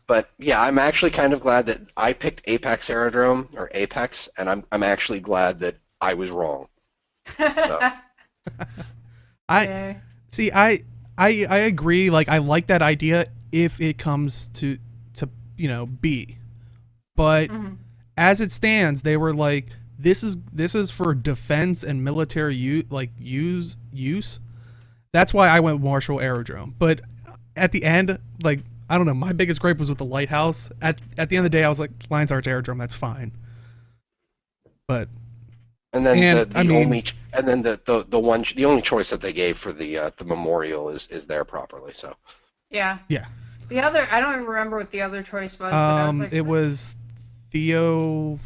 Speaker 2: But yeah, I'm actually kind of glad that I picked Apex Aerodrome, or Apex, and I'm actually glad that I was wrong. So.
Speaker 1: I agree. Like, I like that idea if it comes to B, but as it stands, they were like, this is for defense and military use. That's why I went Marshall Aerodrome. But at the end, like, I don't know, my biggest gripe was with the lighthouse. At the end of the day, I was like, Lions Arts Aerodrome, that's fine. But
Speaker 2: And then
Speaker 1: And,
Speaker 2: the only choice that they gave for the memorial is there properly. So
Speaker 3: Yeah.
Speaker 1: yeah,
Speaker 3: The other, I don't even remember what the other choice was, but I was like,
Speaker 1: it was Theo,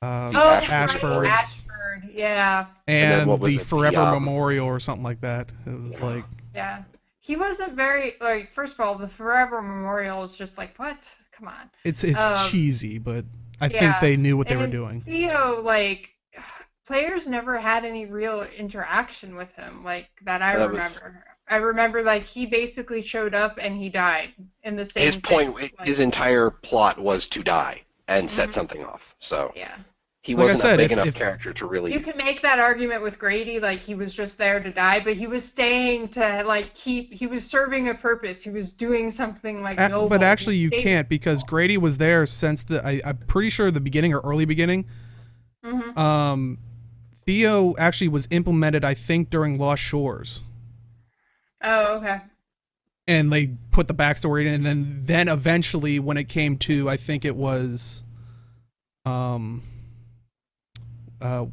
Speaker 3: oh, that's
Speaker 1: Ashford,
Speaker 3: right, Ashford. Yeah.
Speaker 2: then
Speaker 1: and
Speaker 2: what was
Speaker 1: the
Speaker 2: it,
Speaker 1: Forever Memorial or something like that. It was like,
Speaker 3: Yeah. He wasn't very, like, first of all, the Forever Memorial is just like, what? Come on.
Speaker 1: it's cheesy, but I think
Speaker 3: Yeah.
Speaker 1: they knew what they were
Speaker 3: And
Speaker 1: doing.
Speaker 3: Theo, like, players never had any real interaction with him, like, that I remember. I remember, like, he basically showed up and he died in the same
Speaker 2: his point,
Speaker 3: thing. Like,
Speaker 2: his entire plot was to die and set something off. So
Speaker 3: yeah.
Speaker 2: he
Speaker 1: Like I
Speaker 2: wasn't
Speaker 1: said,
Speaker 2: a big
Speaker 1: if-
Speaker 2: enough
Speaker 1: if-
Speaker 2: character to really.
Speaker 3: You can make that argument with Grady, like he was just there to die, but he was staying to like he was serving a purpose. He was doing something like noble.
Speaker 1: But actually,
Speaker 3: He
Speaker 1: you
Speaker 3: stayed-
Speaker 1: can't, because Grady was there since I'm pretty sure the beginning or early beginning.
Speaker 3: Mhm.
Speaker 1: Theo actually was implemented, I think, during Lost Shores,
Speaker 3: Oh, okay.
Speaker 1: and they put the backstory in, and then eventually, when it came to, I think it was,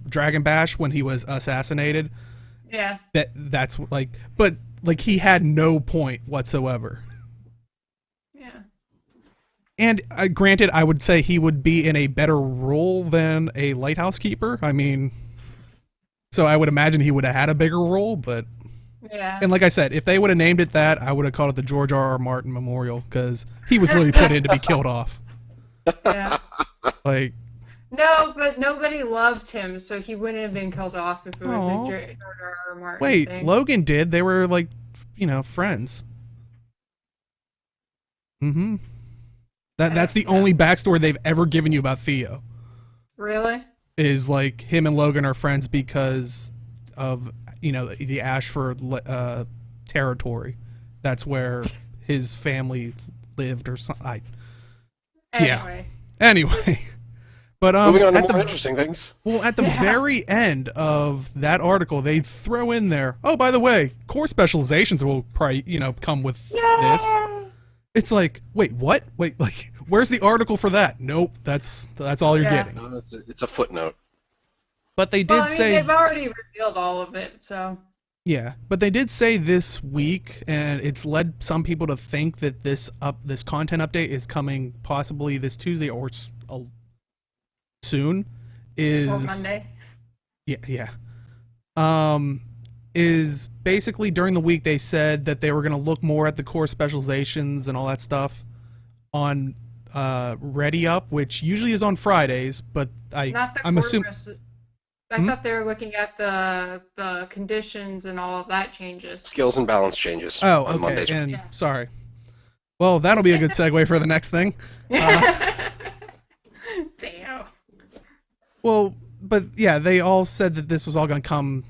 Speaker 1: Dragon Bash, when he was assassinated.
Speaker 3: Yeah.
Speaker 1: That's like, but like he had no point whatsoever.
Speaker 3: Yeah.
Speaker 1: And granted, I would say he would be in a better role than a lighthouse keeper. I mean, so I would imagine he would have had a bigger role. But
Speaker 3: Yeah.
Speaker 1: and like I said, if they would have named it that, I would have called it the George R.R. Martin Memorial, because he was literally put in to be killed off.
Speaker 3: Yeah.
Speaker 1: Like,
Speaker 3: No, but nobody loved him, so he wouldn't have been killed off if it was
Speaker 1: Aw.
Speaker 3: a George R. R. Martin
Speaker 1: wait,
Speaker 3: thing.
Speaker 1: Logan did. They were like, friends. Mm-hmm. That's the only backstory they've ever given you about Theo.
Speaker 3: Really?
Speaker 1: Is like him and Logan are friends because of the Ashford territory. That's where his family lived or something.
Speaker 3: Anyway.
Speaker 1: Anyway, but
Speaker 2: Moving on to
Speaker 1: at
Speaker 2: more
Speaker 1: the
Speaker 2: interesting things.
Speaker 1: at the very end of that article, they throw in there, oh, by the way, core specializations will probably come with this. It's like, wait, what? Wait, like, where's the article for that? Nope, that's all you're
Speaker 3: Yeah.
Speaker 1: getting.
Speaker 2: No, it's a footnote.
Speaker 1: But they did
Speaker 3: Well, I mean,
Speaker 1: say
Speaker 3: they've already revealed all of it, so.
Speaker 1: yeah, but they did say this week, and it's led some people to think that this content update is coming possibly this Tuesday or soon.
Speaker 3: Or Monday.
Speaker 1: Yeah. Is basically during the week they said that they were going to look more at the core specializations and all that stuff on Ready Up, which usually is on Fridays, but
Speaker 3: Not the
Speaker 1: I'm
Speaker 3: core
Speaker 1: assuming.
Speaker 3: I thought they were looking at the conditions and all of that changes.
Speaker 2: Skills and balance changes.
Speaker 1: Oh,
Speaker 2: on
Speaker 1: okay.
Speaker 2: Mondays.
Speaker 1: And
Speaker 3: Yeah.
Speaker 1: sorry. Well, that'll be a good segue for the next thing.
Speaker 3: Damn.
Speaker 1: Well, but yeah, they all said that this was all going to come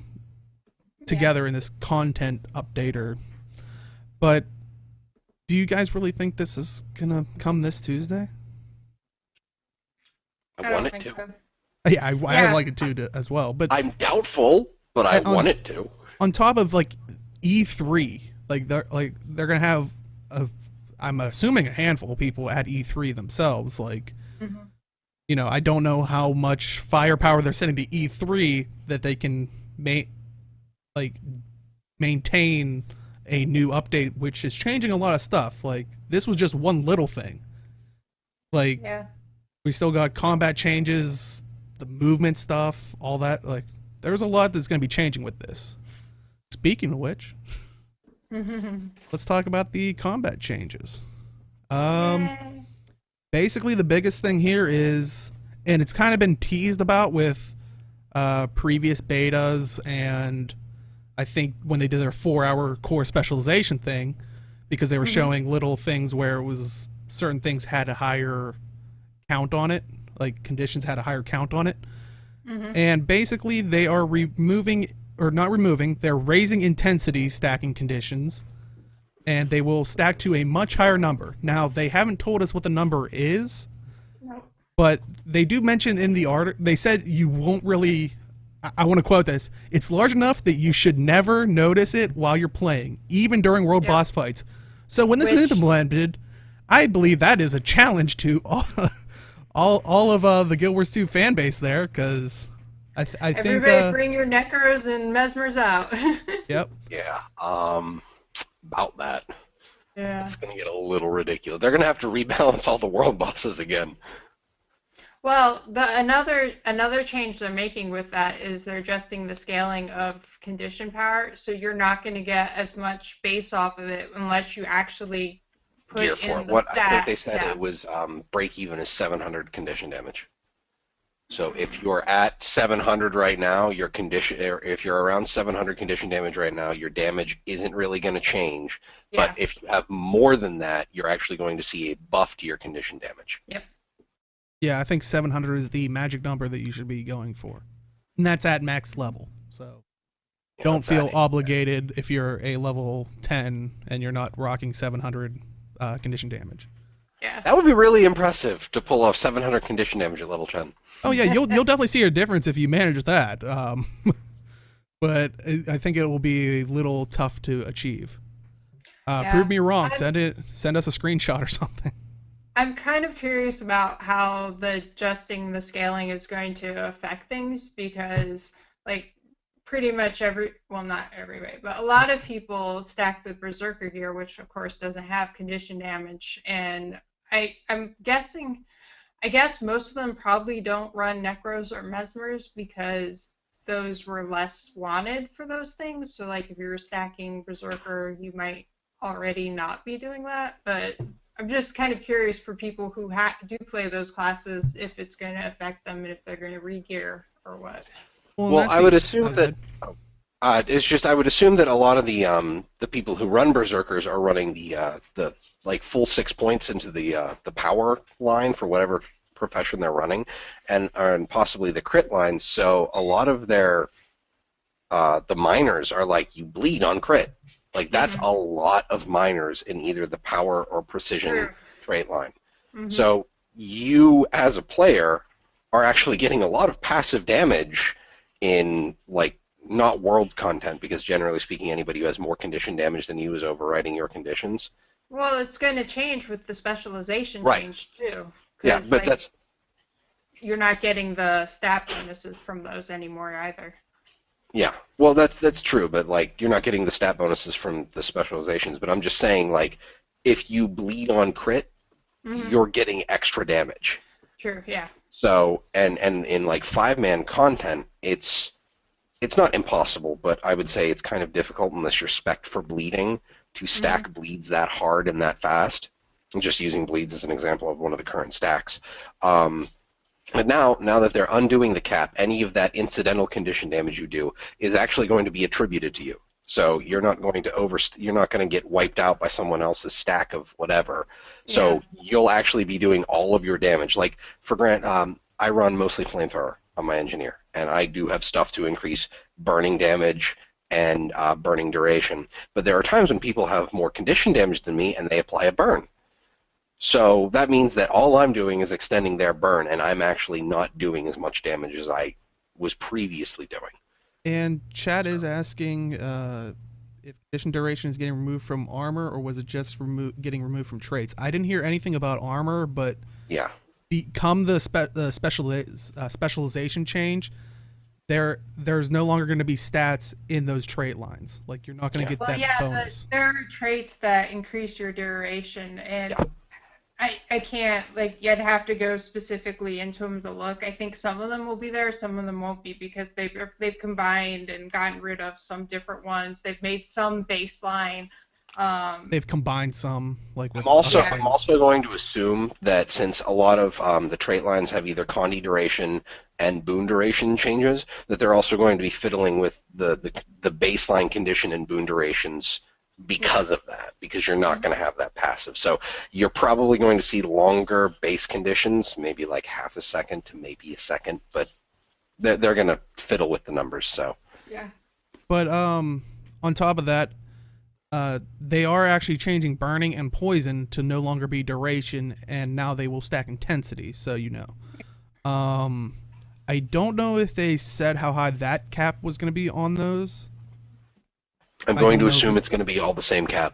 Speaker 1: together in this content updater. But do you guys really think this is going to come this Tuesday?
Speaker 2: I want it to.
Speaker 3: So.
Speaker 1: Yeah, I would like it to as well. But
Speaker 2: I'm doubtful, but I
Speaker 1: on-
Speaker 2: want it to.
Speaker 1: on top of like E3, they're going to have I'm assuming a handful of people at E3 themselves. Like, I don't know how much firepower they're sending to E3 that they can maintain a new update, which is changing a lot of stuff. Like, this was just one little thing. Like,
Speaker 3: Yeah.
Speaker 1: we still got combat changes, the movement stuff, all that. Like, there's a lot that's going to be changing with this. Speaking of which, let's talk about the combat changes.
Speaker 3: Yay.
Speaker 1: Basically, the biggest thing here is, and it's kind of been teased about with previous betas, and I think when they did their 4-hour core specialization thing, because they were showing little things where it was certain things had a higher count on it, like conditions had a higher count on it. And basically, they are they're raising intensity stacking conditions, and they will stack to a much higher number. Now, they haven't told us what the number is, But they do mention in the article, they said you won't really. I want to quote this. It's large enough that you should never notice it while you're playing, even during world boss fights. So when this is implemented, I believe that is a challenge to all of the Guild Wars 2 fan base there, because I think
Speaker 3: everybody bring your Necros and Mesmers out.
Speaker 1: Yep.
Speaker 2: Yeah. About that.
Speaker 3: Yeah.
Speaker 2: It's gonna get a little ridiculous. They're gonna have to rebalance all the world bosses again.
Speaker 3: Well, another change they're making with that is they're adjusting the scaling of condition power, so you're not going to get as much base off of it unless you actually put
Speaker 2: Gear
Speaker 3: in
Speaker 2: for it.
Speaker 3: the
Speaker 2: What
Speaker 3: stat.
Speaker 2: I think they said
Speaker 3: Yeah.
Speaker 2: it was break even is 700 condition damage. So if you're at 700 right now, your condition, or if you're around 700 condition damage right now, your damage isn't really going to change.
Speaker 3: Yeah.
Speaker 2: But if you have more than that, you're actually going to see a buff to your condition damage.
Speaker 3: Yep.
Speaker 1: Yeah, I think 700 is the magic number that you should be going for. And that's at max level. So
Speaker 2: You know,
Speaker 1: don't feel
Speaker 2: that-
Speaker 1: obligated if you're a level 10 and you're not rocking 700 condition damage.
Speaker 3: Yeah.
Speaker 2: That would be really impressive to pull off 700 condition damage at level 10.
Speaker 1: Oh yeah, you'll definitely see a difference if you manage that. But I think it will be a little tough to achieve.
Speaker 3: Yeah.
Speaker 1: Prove me wrong. Send us a screenshot or something.
Speaker 3: I'm kind of curious about how the adjusting the scaling is going to affect things, because like pretty much not everybody, but a lot of people stack the Berserker gear, which of course doesn't have condition damage, and I'm guessing, I guess most of them probably don't run Necros or Mesmers because those were less wanted for those things. So like if you were stacking Berserker, you might already not be doing that, but I'm just kind of curious for people who do play those classes if it's going to affect them and if they're going to re-gear or what.
Speaker 2: Well, I would assume that it's just I would assume that a lot of the people who run Berserkers are running the like full 6 points into the power line for whatever profession they're running, and possibly the crit line. So a lot of their the miners are like, you bleed on crit. Like that's a lot of miners in either the power or precision trait line.
Speaker 3: Mm-hmm.
Speaker 2: So you as a player are actually getting a lot of passive damage in like not world content, because generally speaking anybody who has more condition damage than you is overriding your conditions.
Speaker 3: Well, it's going to change with the specialization
Speaker 2: Right.
Speaker 3: change too.
Speaker 2: Yeah, but that's
Speaker 3: you're not getting the stat bonuses from those anymore either.
Speaker 2: yeah. Well, that's true, but like you're not getting the stat bonuses from the specializations, but I'm just saying like if you bleed on crit, you're getting extra damage.
Speaker 3: True, yeah.
Speaker 2: So, and in like 5-man content, it's not impossible, but I would say it's kind of difficult unless you're spec'd for bleeding to stack bleeds that hard and that fast. I'm just using bleeds as an example of one of the current stacks. But now that they're undoing the cap, any of that incidental condition damage you do is actually going to be attributed to you. So you're not going to get wiped out by someone else's stack of whatever. So you'll actually be doing all of your damage. Like for Grant, I run mostly flamethrower on my engineer, and I do have stuff to increase burning damage and burning duration. But there are times when people have more condition damage than me, and they apply a burn. So that means that all I'm doing is extending their burn, and I'm actually not doing as much damage as I was previously doing.
Speaker 1: And Chad is asking if condition duration is getting removed from armor, or was it just getting removed from traits? I didn't hear anything about armor, but
Speaker 2: Yeah.
Speaker 1: become the specialization change, there's no longer going to be stats in those trait lines. Like you're not going to get that bonus.
Speaker 3: There are traits that increase your duration, and I can't, like, you'd have to go specifically into them to look. I think some of them will be there, some of them won't be, because they've combined and gotten rid of some different ones. They've made some baseline.
Speaker 1: They've combined some, like with
Speaker 2: I'm also going to assume that since a lot of the trait lines have either condi duration and boon duration changes, that they're also going to be fiddling with the baseline condition and boon durations because of that, because you're not going to have that passive. So you're probably going to see longer base conditions, maybe like half a second to maybe a second, but they're going to fiddle with the numbers. So
Speaker 3: Yeah.
Speaker 1: But on top of that, They are actually changing burning and poison to no longer be duration, and now they will stack intensity. So I don't know if they said how high that cap was going to be on those.
Speaker 2: I'm
Speaker 1: I
Speaker 2: going
Speaker 1: don't
Speaker 2: to
Speaker 1: know
Speaker 2: assume
Speaker 1: if
Speaker 2: it's going to be all the same cap.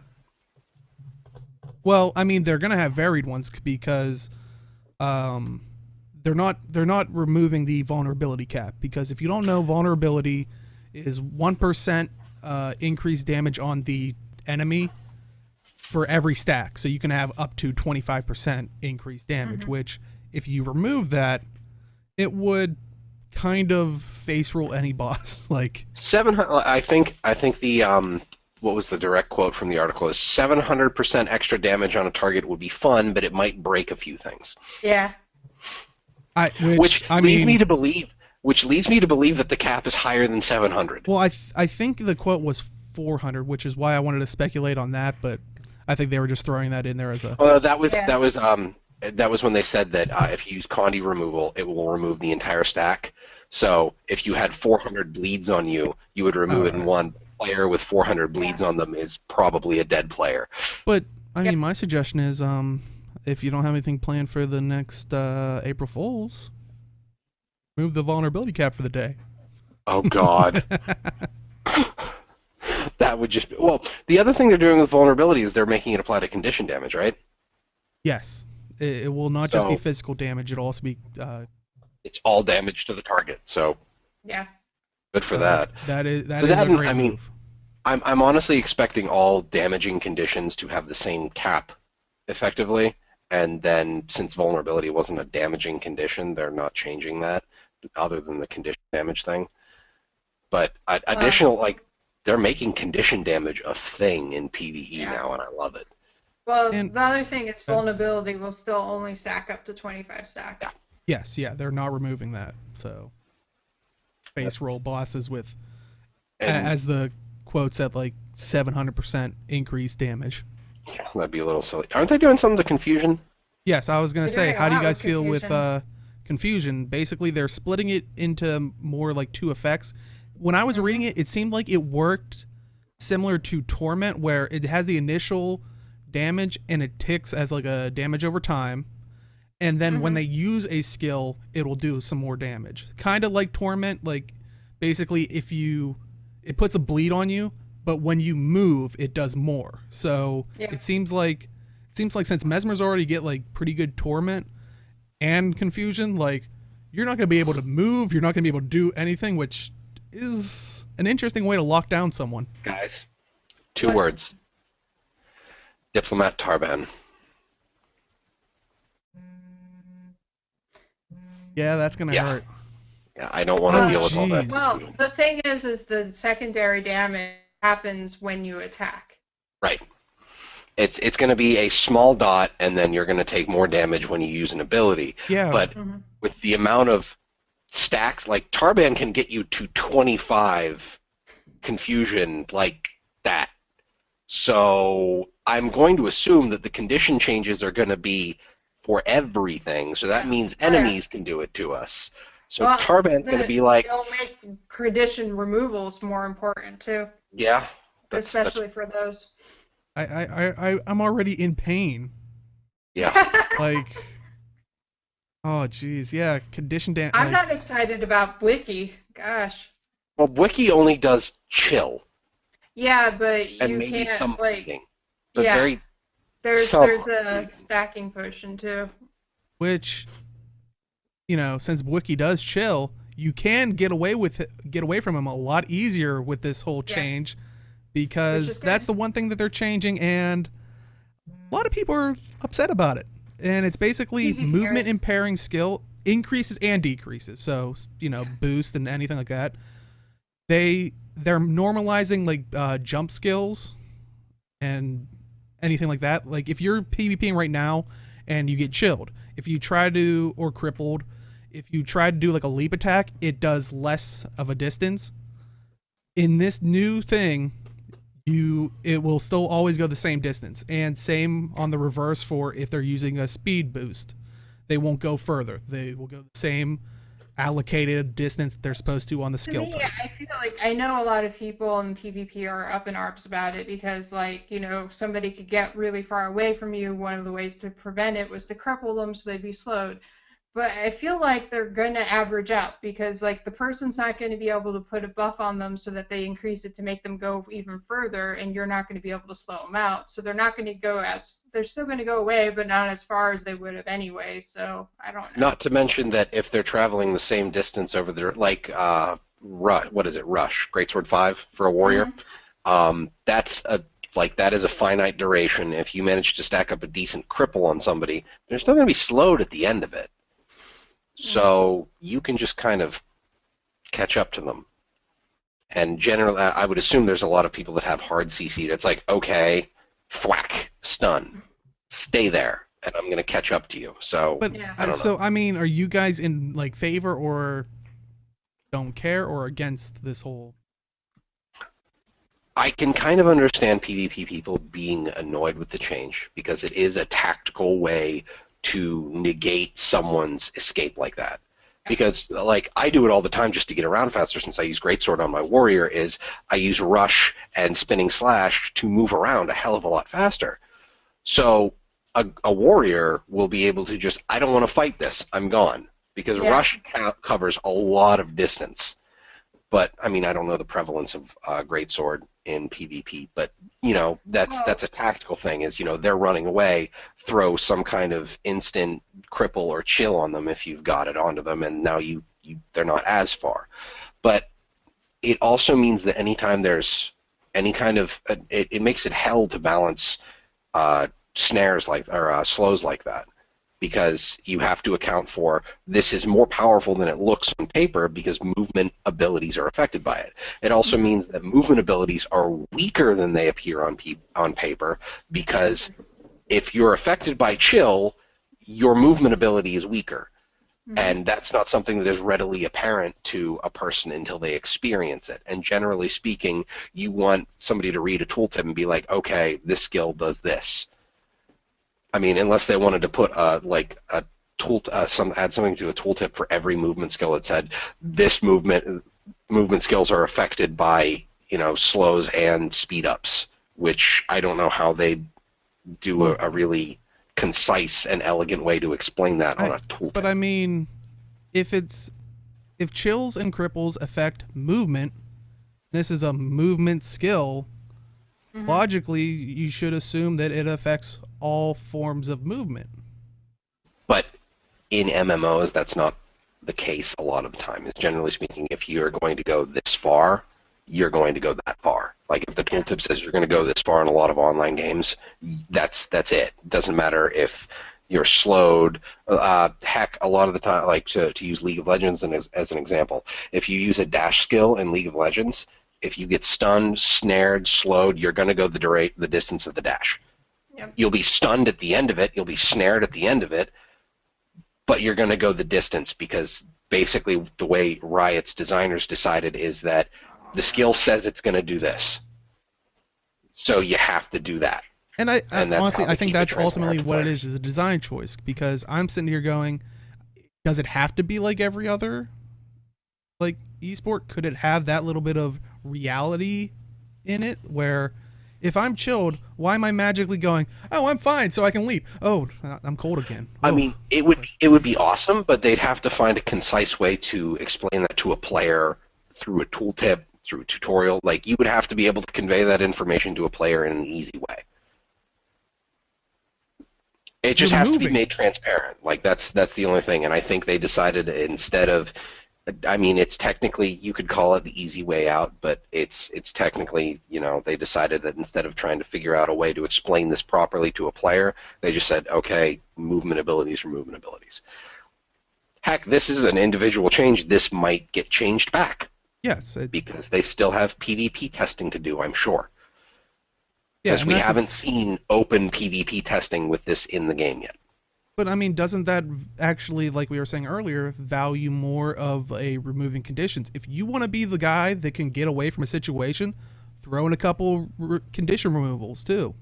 Speaker 1: Well, I mean, they're going to have varied ones because they're not removing the vulnerability cap, because if you don't know, vulnerability is 1% increased damage on the enemy for every stack. So you can have up to 25% increased damage, which if you remove that, it would kind of face rule any boss. Like
Speaker 2: 700. I think the what was the direct quote from the article is 700% extra damage on a target would be fun, but it might break a few things.
Speaker 3: Yeah.
Speaker 2: Which leads me to believe that the cap is higher than 700.
Speaker 1: Well, I think the quote was 400, which is why I wanted to speculate on that, but I think they were just throwing that in there as a.
Speaker 2: That was when they said that if you use Condi removal, it will remove the entire stack. So if you had 400 bleeds on you, you would remove it in one. Player with 400 bleeds on them is probably a dead player.
Speaker 1: But I mean, my suggestion is, if you don't have anything planned for the next April Fools, move the vulnerability cap for the day.
Speaker 2: Oh God. That would just be, well, the other thing they're doing with vulnerability is they're making it apply to condition damage, right?
Speaker 1: Yes. It will not just be physical damage, it'll also be
Speaker 2: it's all damage to the target, so
Speaker 3: yeah.
Speaker 2: Good for that.
Speaker 1: That is a great move.
Speaker 2: I'm honestly expecting all damaging conditions to have the same cap, effectively, and then since vulnerability wasn't a damaging condition, they're not changing that, other than the condition damage thing. But additional, they're making condition damage a thing in PvE now, and I love it.
Speaker 3: Well, the other thing is vulnerability will still only stack up to 25 stack.
Speaker 2: Yeah.
Speaker 1: Yes, they're not removing that, so. Base roll bosses with, as the quote said, 700% increased damage.
Speaker 2: Yeah, that'd be a little silly. Aren't they doing something to confusion?
Speaker 1: Yes, I was going to say, how do you guys feel with confusion? Basically, they're splitting it into more like 2 effects. When I was reading it, it seemed like it worked similar to Torment, where it has the initial damage and it ticks as a damage over time. And then when they use a skill, it'll do some more damage. Kind of like Torment, basically it puts a bleed on you, but when you move, it does more. So it seems like since Mesmers already get pretty good Torment and Confusion, you're not going to be able to move, you're not going to be able to do anything, which is an interesting way to lock down someone.
Speaker 2: Guys, 2 words. Diplomat Tarban.
Speaker 1: Yeah, that's going to hurt.
Speaker 2: Yeah, I don't want to deal with all that.
Speaker 3: Well, the thing is the secondary damage happens when you attack.
Speaker 2: Right. It's going to be a small dot, and then you're going to take more damage when you use an ability.
Speaker 1: Yeah.
Speaker 2: But with the amount of stacks, Tarban can get you to 25 confusion like that. So I'm going to assume that the condition changes are going to be for everything, so that means enemies can do it to us. So Tarban's going to be
Speaker 3: It'll make condition removals more important too.
Speaker 2: Yeah.
Speaker 3: Especially for those.
Speaker 1: I'm already in pain.
Speaker 2: Yeah.
Speaker 1: Oh jeez, yeah, condition damage.
Speaker 3: I'm not excited about Wiki. Gosh.
Speaker 2: Well, Wiki only does chill.
Speaker 3: Yeah, but
Speaker 2: and
Speaker 3: you
Speaker 2: maybe
Speaker 3: can't
Speaker 2: some bleeding. But
Speaker 3: there's a stacking potion too.
Speaker 1: Which, since Wiki does chill, you can get away from him a lot easier with this whole change, because that's the one thing that they're changing, and a lot of people are upset about it. And it's basically movement impairing skill increases and decreases. So boost and anything like that. They're normalizing jump skills and anything like that. If you're PvPing right now and you get chilled, if you try to, or crippled, if you try to do a leap attack, it does less of a distance. In this new thing, it will still always go the same distance, and same on the reverse for if they're using a speed boost. They won't go further. They will go the same allocated distance that they're supposed to on the
Speaker 3: To
Speaker 1: skill
Speaker 3: me,
Speaker 1: type.
Speaker 3: I feel like I know a lot of people in PvP are up in arms about it because, like, somebody could get really far away from you. One of the ways to prevent it was to cripple them so they'd be slowed. But I feel like they're going to average out because, like, the person's not going to be able to put a buff on them so that they increase it to make them go even further, and you're not going to be able to slow them out. So they're not going to they're still going to go away, but not as far as they would have anyway. So I don't know.
Speaker 2: Not to mention that if they're traveling the same distance over there, like what is it, Rush, Greatsword 5 for a warrior, that is a finite duration. If you manage to stack up a decent cripple on somebody, they're still going to be slowed at the end of it. So you can just kind of catch up to them. And generally, I would assume there's a lot of people that have hard CC. It's like, okay, thwack, stun, stay there, and I'm going to catch up to you. So,
Speaker 1: But
Speaker 3: Yeah.
Speaker 2: I don't know.
Speaker 1: so I mean, are you guys in like favor or don't care or against this whole?
Speaker 2: I can kind of understand PvP people being annoyed with the change because it is a tactical way to negate someone's escape like that. Because, like, I do it all the time just to get around faster since I use Greatsword on my warrior is I use Rush and Spinning Slash to move around a hell of a lot faster. So a warrior will be able to just, I don't want to fight this, I'm gone. Because
Speaker 3: Yeah.
Speaker 2: Rush covers a lot of distance. But, I mean, I don't know the prevalence of Greatsword in PvP, but, that's a tactical thing is, they're running away, throw some kind of instant cripple or chill on them if you've got it onto them, and now they're not as far. But it also means that anytime there's any kind of, it makes it hell to balance snares or slows like that. Because you have to account for this is more powerful than it looks on paper because movement abilities are affected by it. It also means that movement abilities are weaker than they appear on paper because if you're affected by chill, your movement ability is weaker. And that's not something that is readily apparent to a person until they experience it. And generally speaking, you want somebody to read a tooltip and be like, okay, this skill does this. I mean, unless they wanted to put add something to a tooltip for every movement skill that said this movement skills are affected by slows and speed ups, which I don't know how they do a really concise and elegant way to explain that on a tooltip.
Speaker 1: But I mean, if chills and cripples affect movement, this is a movement skill. Logically, you should assume that it affects all forms of movement.
Speaker 2: But in MMOs, that's not the case a lot of the time. Is generally speaking, if you're going to go this far, you're going to go that far. Like if the tooltip says you're going to go this far in a lot of online games, that's it. It doesn't matter if you're slowed. Heck, a lot of the time, like to use League of Legends as an example, if you use a dash skill in League of Legends, if you get stunned, snared, slowed, you're going to go the distance of the dash.
Speaker 3: Yep.
Speaker 2: You'll be stunned at the end of it, you'll be snared at the end of it, but you're going to go the distance because basically the way Riot's designers decided is that the skill says it's going to do this. So you have to do that.
Speaker 1: And I
Speaker 2: And that's
Speaker 1: honestly,
Speaker 2: how they
Speaker 1: I think
Speaker 2: keep it
Speaker 1: that's ultimately
Speaker 2: transparent to
Speaker 1: what it
Speaker 2: players.
Speaker 1: is a design choice because I'm sitting here going, does it have to be like every other like esport? Could it have that little bit of reality in it where if I'm chilled, why am I magically going, oh, I'm fine, so I can leap? Oh, I'm cold again.
Speaker 2: I
Speaker 1: Oh.
Speaker 2: mean, it would be awesome, but they'd have to find a concise way to explain that to a player through a tooltip, through a tutorial. Like, you would have to be able to convey that information to a player in an easy way. It just
Speaker 1: You're
Speaker 2: has to be
Speaker 1: moving.
Speaker 2: made transparent. Like, that's the only thing. And I think they decided instead of, I mean, it's technically, you could call it the easy way out, but it's technically, they decided that instead of trying to figure out a way to explain this properly to a player, they just said, okay, movement abilities are movement abilities. Heck, this is an individual change. This might get changed back
Speaker 1: Yes.
Speaker 2: because they still have PvP testing to do, I'm sure.
Speaker 1: Yeah,
Speaker 2: Because
Speaker 1: and
Speaker 2: we
Speaker 1: that's
Speaker 2: haven't seen open PvP testing with this in the game yet.
Speaker 1: But I mean, doesn't that actually, like we were saying earlier, value more of a removing conditions? If you want to be the guy that can get away from a situation, throw in a couple condition removals too.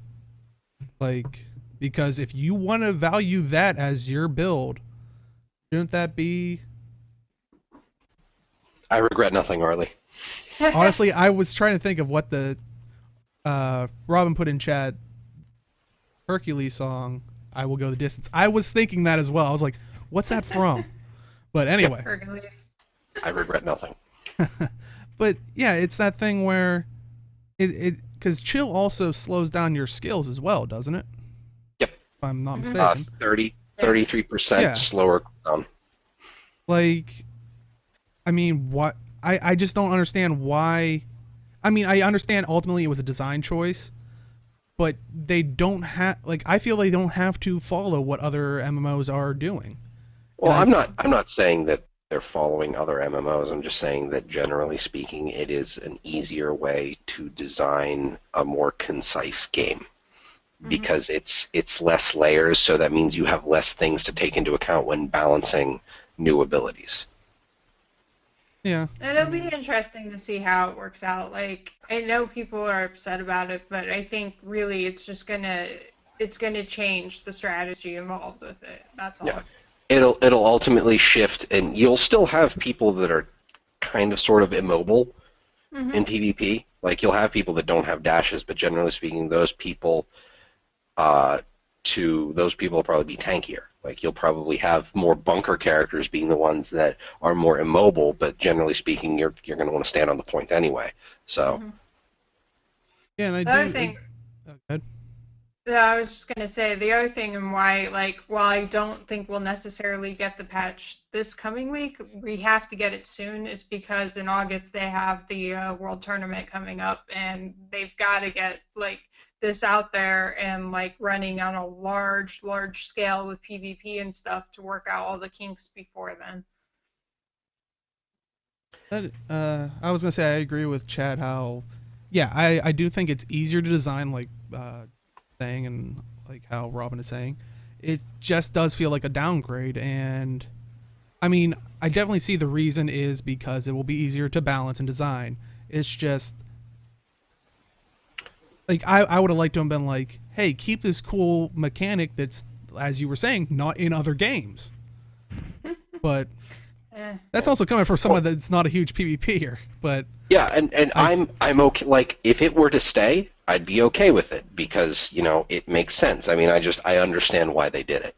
Speaker 1: Like, because if you want to value that as your build, shouldn't that be
Speaker 2: I regret nothing, Harley.
Speaker 1: Honestly, I was trying to think of what the Robin put in chat Hercules song. I will go the distance. I was thinking that as well. I was like, what's that from? But anyway,
Speaker 3: Hercules.
Speaker 2: I regret nothing.
Speaker 1: but yeah, it's that thing where it because chill also slows down your skills as well, doesn't it?
Speaker 2: Yep.
Speaker 1: If I'm not mistaken.
Speaker 2: 33%
Speaker 1: Yeah.
Speaker 2: slower cooldown.
Speaker 1: Like, I mean, what? I just don't understand why. I mean, I understand ultimately it was a design choice, but they don't have like I feel they don't have to follow what other MMOs are doing.
Speaker 2: Well,
Speaker 1: And
Speaker 2: I'm not saying that they're following other MMOs. I'm just saying that generally speaking, it is an easier way to design a more concise game because it's less layers, so that means you have less things to take into account when balancing new abilities.
Speaker 1: Yeah.
Speaker 3: It'll be interesting to see how it works out. Like, I know people are upset about it, but I think really it's gonna change the strategy involved with it. That's all.
Speaker 2: Yeah. It'll ultimately shift, and you'll still have people that are kind of sort of immobile in PvP. Like you'll have people that don't have dashes, but generally speaking, those people will probably be tankier. Like you'll probably have more bunker characters being the ones that are more immobile, but generally speaking, you're going to want to stand on the point anyway. So
Speaker 1: Yeah, and I
Speaker 3: The
Speaker 1: do.
Speaker 3: other thing,
Speaker 1: Oh, go ahead.
Speaker 3: yeah, I was just gonna say the other thing and why, like, while I don't think we'll necessarily get the patch this coming week, we have to get it soon, is because in August they have the World Tournament coming up, and they've got to get like this out there and like running on a large scale with PvP and stuff to work out all the kinks before then.
Speaker 1: I was gonna say I agree with Chad. How, yeah, I do think it's easier to design like saying and like how Robin is saying. It just does feel like a downgrade, and I mean I definitely see the reason is because it will be easier to balance and design. It's just like I would have liked to have been like, hey, keep this cool mechanic that's, as you were saying, not in other games. But
Speaker 3: Eh.
Speaker 1: that's also coming from someone that's not a huge PvPer. But
Speaker 2: yeah, and I'm okay. Like if it were to stay, I'd be okay with it because it makes sense. I mean, I understand why they did it.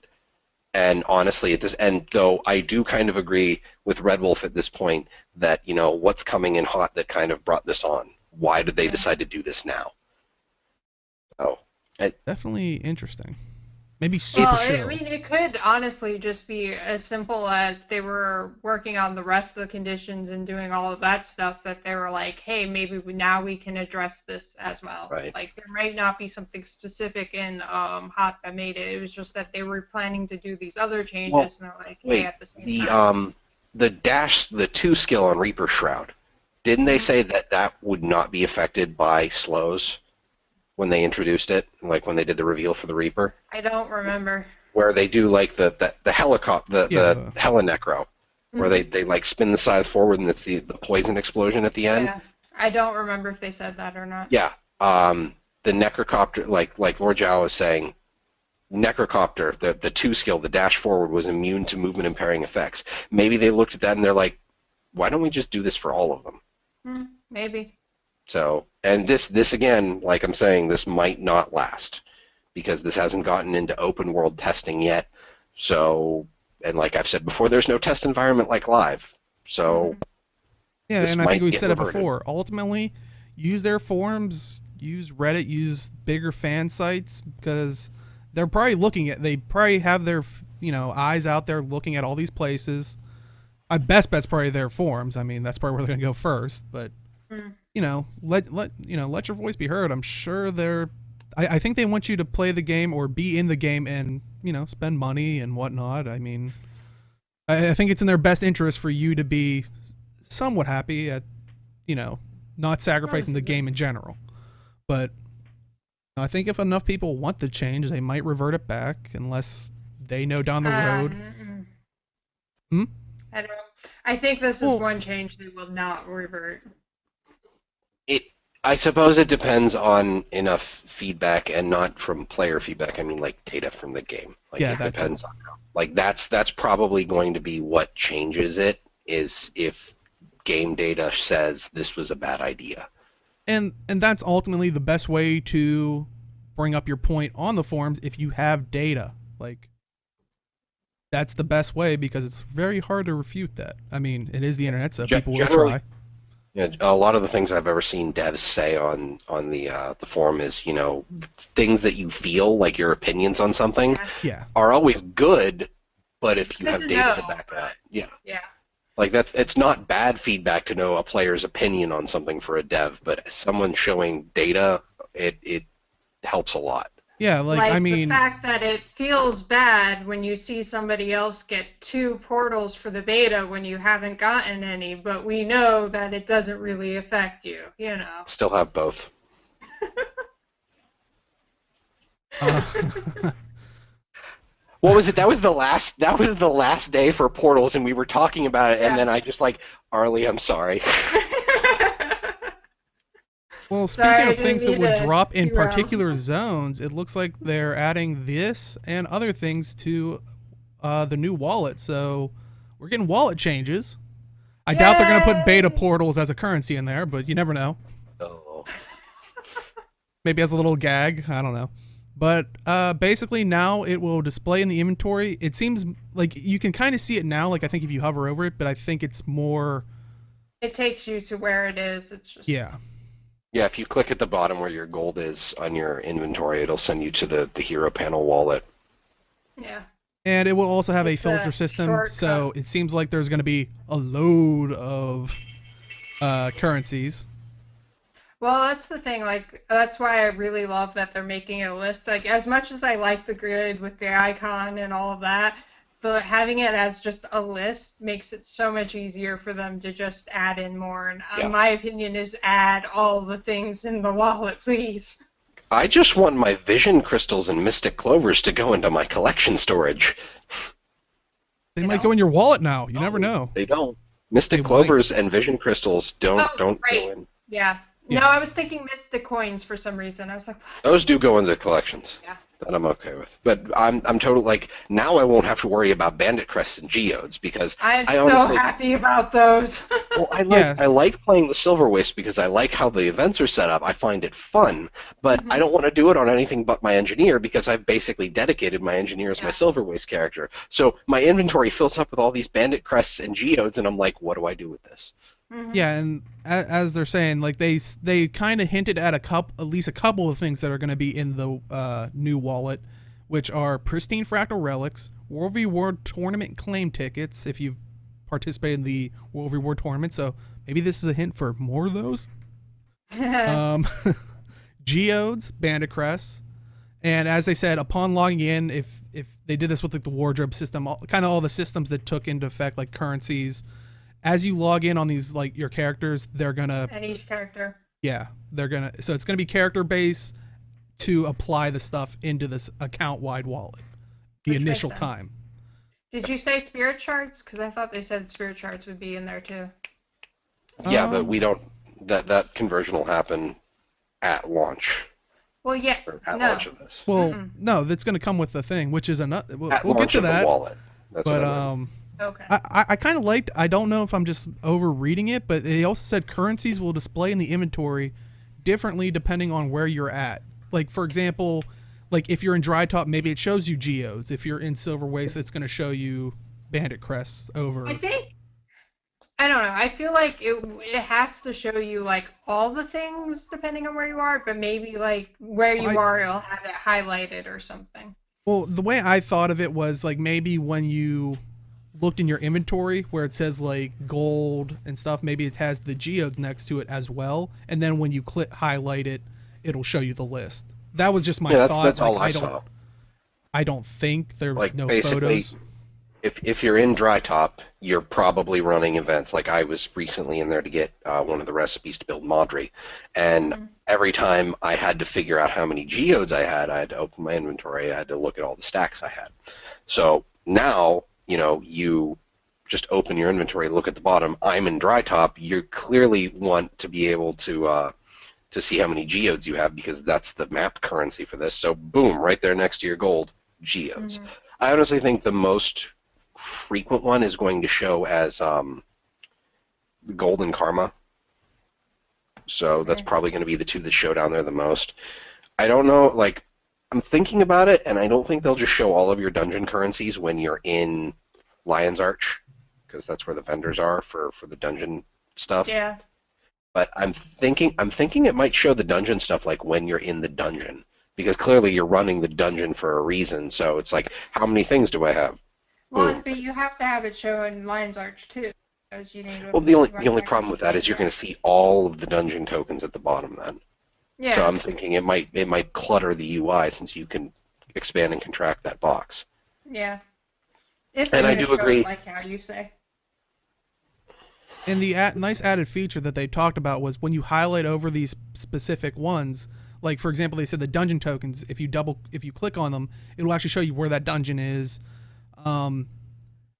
Speaker 2: And honestly, though I do kind of agree with Red Wolf at this point that what's coming in hot that kind of brought this on. Why did they decide to do this now? Oh,
Speaker 1: definitely interesting. Maybe super
Speaker 3: Well,
Speaker 1: chill.
Speaker 3: I mean, it could honestly just be as simple as they were working on the rest of the conditions and doing all of that stuff that they were like, hey, maybe now we can address this as well.
Speaker 2: Right.
Speaker 3: Like, there might not be something specific in HOT that made it. It was just that they were planning to do these other changes, and they're like, hey, at the same time.
Speaker 2: The dash, the 2 skill on Reaper Shroud, didn't they say that would not be affected by slows? When they introduced it, like when they did the reveal for the Reaper,
Speaker 3: I don't remember.
Speaker 2: where they do like the helicopter, the Helinecro, where they like spin the scythe forward and it's the poison explosion at the end.
Speaker 3: Yeah, I don't remember if they said that or not.
Speaker 2: Yeah, the Necrocopter, like Lord Zhao was saying, Necrocopter, the 2 skill, the dash forward, was immune to movement impairing effects. Maybe they looked at that and they're like, why don't we just do this for all of them?
Speaker 3: Maybe.
Speaker 2: So, and this again, like I'm saying, this might not last because this hasn't gotten into open world testing yet. So, and like I've said before, there's no test environment like live. So,
Speaker 1: yeah, and I think we said it before. Ultimately, use their forums, use Reddit, use bigger fan sites because they're probably they probably have their eyes out there looking at all these places. My best bet's probably their forums. I mean, that's probably where they're gonna go first, but. Let your voice be heard. I'm sure I think they want you to play the game or be in the game and spend money and whatnot. I mean, I think it's in their best interest for you to be somewhat happy at not sacrificing the game in general. But I think if enough people want the change, they might revert it back unless they know down the road.
Speaker 3: I don't know. I think this is one change they will not revert.
Speaker 2: I suppose it depends on enough feedback and not from player feedback. I mean, like data from the game. Like it depends on how. Like that's probably going to be what changes it. Is if game data says this was a bad idea.
Speaker 1: And that's ultimately the best way to bring up your point on the forums if you have data. Like, that's the best way because it's very hard to refute that. I mean, it is the internet, so people will try.
Speaker 2: Yeah, a lot of the things I've ever seen devs say on the forum is, things that you feel like your opinions on something are always good, but if you have data to back it up,
Speaker 3: yeah.
Speaker 2: Like it's not bad feedback to know a player's opinion on something for a dev, but someone showing data, it helps a lot.
Speaker 1: Yeah, I mean,
Speaker 3: the fact that it feels bad when you see somebody else get 2 portals for the beta when you haven't gotten any, but we know that it doesn't really affect you,
Speaker 2: Still have both. What was it? That was the last day for portals, and we were talking about it, and then I just Arlie, I'm sorry.
Speaker 1: Well, speaking of things that would drop in particular zones, it looks like they're adding this and other things to the new wallet. So we're getting wallet changes. I doubt they're going to put beta portals as a currency in there, but you never know.
Speaker 2: Oh.
Speaker 1: Maybe as a little gag. I don't know. But basically now it will display in the inventory. It seems like you can kind of see it now, like I think if you hover over it, but I think it's more...
Speaker 3: It takes you to where it is. It's just...
Speaker 1: Yeah.
Speaker 2: Yeah, if you click at the bottom where your gold is on your inventory, it'll send you to the hero panel wallet.
Speaker 3: Yeah.
Speaker 1: And it will also have a filter system, shortcut. So it seems like there's going to be a load of currencies.
Speaker 3: Well, that's the thing. That's why I really love that they're making a list. Like, as much as I like the grid with the icon and all of that, but having it as just a list makes it so much easier for them to just add in more. And my opinion is add all the things in the wallet, please.
Speaker 2: I just want my vision crystals and mystic clovers to go into my collection storage.
Speaker 1: They might go in your wallet now. You never know.
Speaker 2: They don't. Mystic clovers and vision crystals don't go in.
Speaker 3: Yeah. No, I was thinking mystic coins for some reason. I was like, what?
Speaker 2: Those do go into collections.
Speaker 3: Yeah.
Speaker 2: That I'm okay with. But I'm totally now I won't have to worry about bandit crests and geodes because
Speaker 3: I'm so happy about those.
Speaker 2: Well, I like playing the Silver Waste because I like how the events are set up. I find it fun, but I don't want to do it on anything but my engineer because I've basically dedicated my engineer as my Silver Waste character. So my inventory fills up with all these bandit crests and geodes, and I'm like, what do I do with this?
Speaker 1: Yeah, and as they're saying, like they kind of hinted at at least a couple of things that are going to be in the new wallet, which are pristine fractal relics, World v World tournament claim tickets if you've participated in the World v World tournament. So maybe this is a hint for more of those. Geodes, bandit crests, and as they said, upon logging in, if they did this with the wardrobe system, kind of all the systems that took into effect like currencies. As you log in on these, your characters, they're gonna...
Speaker 3: And each character.
Speaker 1: Yeah, they're gonna... So it's gonna be character-based to apply the stuff into this account-wide wallet. The initial time.
Speaker 3: Did you say spirit shards? Because I thought they said spirit shards would be in there, too.
Speaker 2: Yeah, but we don't... That conversion will happen at launch.
Speaker 3: Well, yeah,
Speaker 2: launch of this.
Speaker 1: Well, no, that's gonna come with the thing, which is another... We'll get to that.
Speaker 2: The wallet. That's
Speaker 1: but,
Speaker 2: what I meant.
Speaker 3: Okay.
Speaker 1: I kind of liked, I don't know if I'm just overreading it, but they also said currencies will display in the inventory differently depending on where you're at. Like, for example, if you're in Dry Top, maybe it shows you geodes. If you're in Silver Waste, it's going to show you bandit crests over.
Speaker 3: I don't know. I feel like it has to show you, all the things depending on where you are, but maybe, where you are, it'll have it highlighted or something.
Speaker 1: Well, the way I thought of it was, maybe when you... looked in your inventory where it says gold and stuff, maybe it has the geodes next to it as well, and then when you highlight it, it'll show you the list. That was just my thought.
Speaker 2: That's all I saw.
Speaker 1: I don't think there's no
Speaker 2: basically,
Speaker 1: photos.
Speaker 2: If you're in Dry Top, you're probably running events. I was recently in there to get one of the recipes to build Madri, and every time I had to figure out how many geodes I had to open my inventory. I had to look at all the stacks I had. So now, you just open your inventory, look at the bottom. I'm in Dry Top. You clearly want to be able to see how many geodes you have because that's the map currency for this. So boom, right there next to your gold, geodes. I honestly think the most frequent one is going to show as Gold and Karma. So that's
Speaker 3: Okay.
Speaker 2: probably going to be the two that show down there the most. I don't know, like, I'm thinking about it, and I don't think they'll just show all of your dungeon currencies when you're in Lion's Arch, because that's where the vendors are for the dungeon stuff.
Speaker 3: Yeah.
Speaker 2: But I'm thinking it might show the dungeon stuff like when you're in the dungeon, because clearly you're running the dungeon for a reason. So it's like, how many things do I have?
Speaker 3: Well,
Speaker 2: Boom.
Speaker 3: but you have to have it show in Lion's Arch too, because you need to.
Speaker 2: Well, the only problem with that is you're going to see all of the dungeon tokens at the bottom then.
Speaker 3: Yeah.
Speaker 2: So I'm thinking it might clutter the UI since you can expand and contract that box.
Speaker 3: Yeah. If
Speaker 2: And
Speaker 3: they're
Speaker 2: I
Speaker 3: gonna
Speaker 2: do
Speaker 3: show it
Speaker 2: agree.
Speaker 3: like how you say.
Speaker 1: And the nice added feature that they talked about was when you highlight over these specific ones, like for example, they said the dungeon tokens. If you click on them, it'll actually show you where that dungeon is. And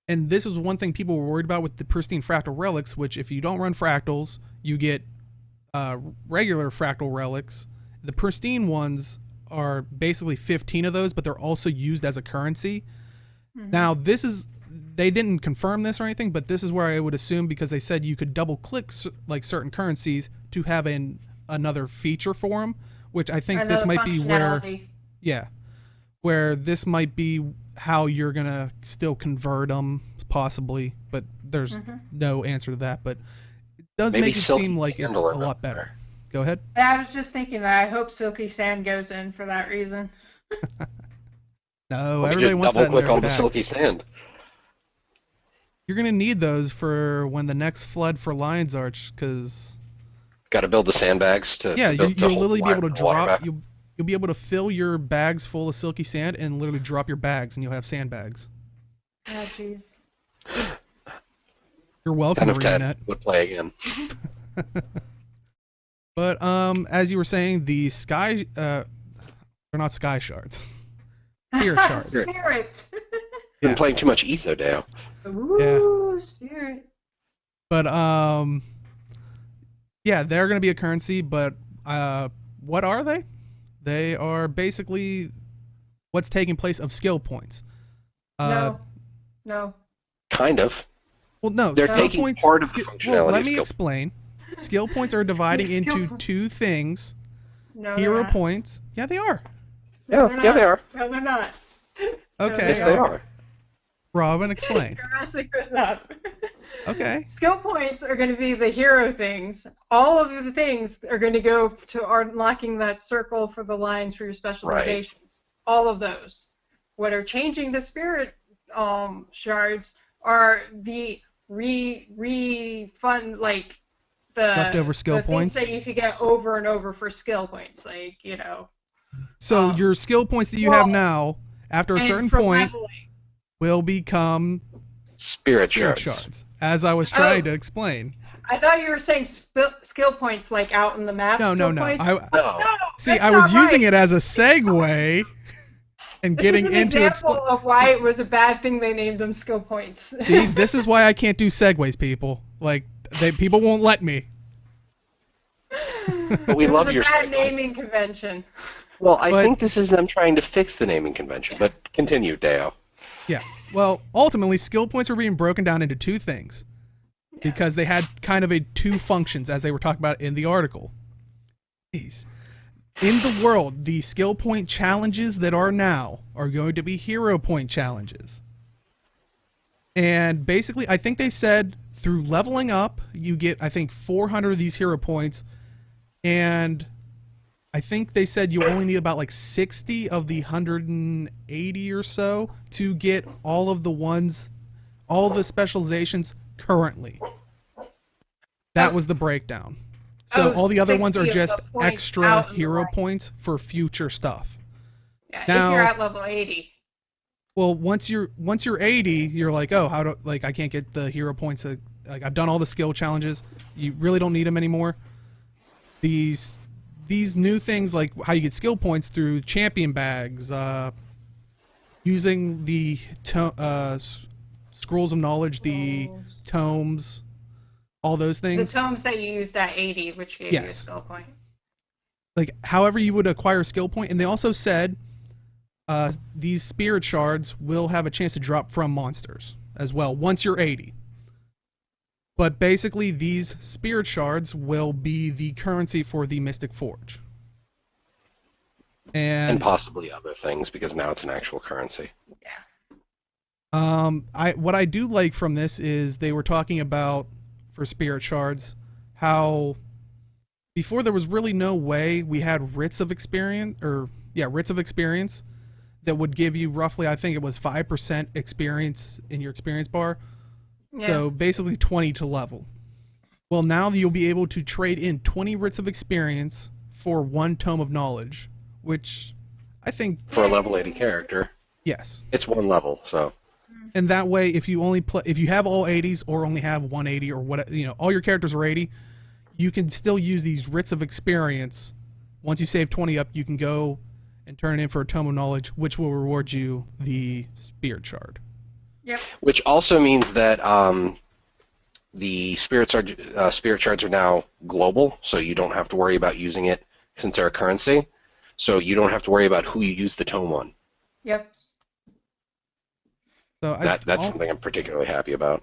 Speaker 1: this is one thing people were worried about with the pristine fractal relics, which if you don't run fractals, you get regular fractal relics. The pristine ones are basically 15 of those, but they're also used as a currency.
Speaker 3: Mm-hmm.
Speaker 1: Now, they didn't confirm this or anything, but this is where I would assume, because they said you could double click like certain currencies to have another feature for them, which I think this might be where this might be how you're gonna still convert them possibly, but there's no answer to that. But it does
Speaker 2: Maybe
Speaker 1: make it
Speaker 2: Silky
Speaker 1: seem like
Speaker 2: Sand
Speaker 1: it's a
Speaker 2: will work
Speaker 1: lot better. Go ahead.
Speaker 3: I was just thinking that I hope Silky Sand goes in for that reason.
Speaker 1: No,
Speaker 2: Let me
Speaker 1: everybody
Speaker 2: just
Speaker 1: wants that
Speaker 2: double
Speaker 1: in
Speaker 2: click
Speaker 1: their
Speaker 2: on the
Speaker 1: bags.
Speaker 2: Silky Sand.
Speaker 1: You're gonna need those for when the next flood for Lion's Arch, because
Speaker 2: Got to build the sandbags to.
Speaker 1: yeah,
Speaker 2: to build, to
Speaker 1: you'll
Speaker 2: hold
Speaker 1: literally be able to
Speaker 2: the water
Speaker 1: drop.
Speaker 2: back.
Speaker 1: You'll be able to fill your bags full of silky sand and literally drop your bags, and you'll have sandbags.
Speaker 3: Oh, jeez.
Speaker 1: You're welcome,
Speaker 2: 10 of 10
Speaker 1: ArenaNet.
Speaker 2: would play again.
Speaker 1: But as you were saying, the sky, they're not sky shards. Spirit shards.
Speaker 3: Spirit.
Speaker 2: Been playing too much Etho, Dale.
Speaker 3: Ooh, Spirit.
Speaker 1: But yeah, they're gonna be a currency. But what are they? They are basically what's taking place of skill points.
Speaker 3: No.
Speaker 2: Kind of.
Speaker 1: Well, no.
Speaker 2: They're
Speaker 1: skill
Speaker 2: taking
Speaker 1: points,
Speaker 2: part of the functionality
Speaker 1: well, let
Speaker 2: of
Speaker 1: me
Speaker 2: skill.
Speaker 1: explain. Skill points are dividing into two things.
Speaker 3: No,
Speaker 1: Hero
Speaker 3: they're not.
Speaker 1: points. Yeah, they are.
Speaker 2: Yeah,
Speaker 3: They're
Speaker 2: yeah,
Speaker 3: not.
Speaker 2: they are.
Speaker 3: No, they're not.
Speaker 1: Okay.
Speaker 2: Yes, they are.
Speaker 1: Robin, explain.
Speaker 3: You're messing this up.
Speaker 1: Okay.
Speaker 3: Skill points are going to be the hero things. All of the things are going to go to unlocking that circle for the lines for your specializations. All of those. What are changing the spirit shards are the refund, like the
Speaker 1: Leftover skill points?
Speaker 3: things that you could get over and over for skill points, like, you know.
Speaker 1: So your skill points that you have now, after a
Speaker 3: and
Speaker 1: certain
Speaker 3: for
Speaker 1: point,
Speaker 3: leveling.
Speaker 1: will become
Speaker 2: Spirit
Speaker 1: spirit
Speaker 2: shards.
Speaker 1: shards, as I was trying to explain.
Speaker 3: I thought you were saying skill points like out in the map.
Speaker 1: No.
Speaker 3: Points.
Speaker 2: No.
Speaker 1: See,
Speaker 3: that's
Speaker 1: I was
Speaker 3: not
Speaker 1: using
Speaker 3: right.
Speaker 1: it as a segue and
Speaker 3: This
Speaker 1: getting
Speaker 3: is an
Speaker 1: into
Speaker 3: example of why it was a bad thing they named them skill points.
Speaker 1: See, this is why I can't do segues, people. Like, people won't let me.
Speaker 2: But we
Speaker 3: it
Speaker 2: love
Speaker 3: was a
Speaker 2: your
Speaker 3: bad
Speaker 2: segues.
Speaker 3: naming convention.
Speaker 2: Well, I
Speaker 1: But-
Speaker 2: think this is them trying to fix the naming convention. But continue, Deo.
Speaker 1: Yeah. Well, ultimately, skill points were being broken down into two things because they had kind of two functions, as they were talking about in the article. Jeez. In the world, the skill point challenges that are now are going to be hero point challenges. And basically, I think they said through leveling up, you get, I think, 400 of these hero points. And I think they said you only need about like 60 of the 180 or so to get all of the ones, all the specializations currently. That was the breakdown. So all the other ones are
Speaker 3: 60 of
Speaker 1: just
Speaker 3: the points
Speaker 1: extra
Speaker 3: out in the
Speaker 1: hero
Speaker 3: right.
Speaker 1: points for future stuff.
Speaker 3: Yeah,
Speaker 1: Now-
Speaker 3: if you're at level 80.
Speaker 1: Well, once you're 80, you're like, oh, I can't get the hero points. Like I've done all the skill challenges. You really don't need them anymore. These new things, like how you get skill points through champion bags, using the scrolls of knowledge, the tomes, all those
Speaker 3: The
Speaker 1: things.
Speaker 3: tomes that you used at 80, which gave you a
Speaker 1: Yes.
Speaker 3: skill point.
Speaker 1: Like however you would acquire a skill point. And they also said these spirit shards will have a chance to drop from monsters as well once you're 80. But basically, these spirit shards will be the currency for the Mystic Forge.
Speaker 2: And possibly other things, because now it's an actual currency.
Speaker 1: What I do like from this is they were talking about, for spirit shards, how before there was really no way we had writs of experience that would give you roughly, I think it was 5% experience in your experience bar.
Speaker 3: Yeah.
Speaker 1: So basically 20 to level. Well, now you'll be able to trade in 20 writs of experience for 1 tome of knowledge, which I think
Speaker 2: For a level 80 character,
Speaker 1: yes.
Speaker 2: it's 1 level, so.
Speaker 1: And that way, if you have all 80s or only have 180 or what, all your characters are 80, you can still use these writs of experience. Once you save 20 up, you can go and turn it in for a tome of knowledge, which will reward you the spirit shard.
Speaker 3: Yep.
Speaker 2: Which also means that the spirit shards are now global, so you don't have to worry about using it since they're a currency. So you don't have to worry about who you use the tome on.
Speaker 3: Yep.
Speaker 1: So
Speaker 2: that's something I'm particularly happy about.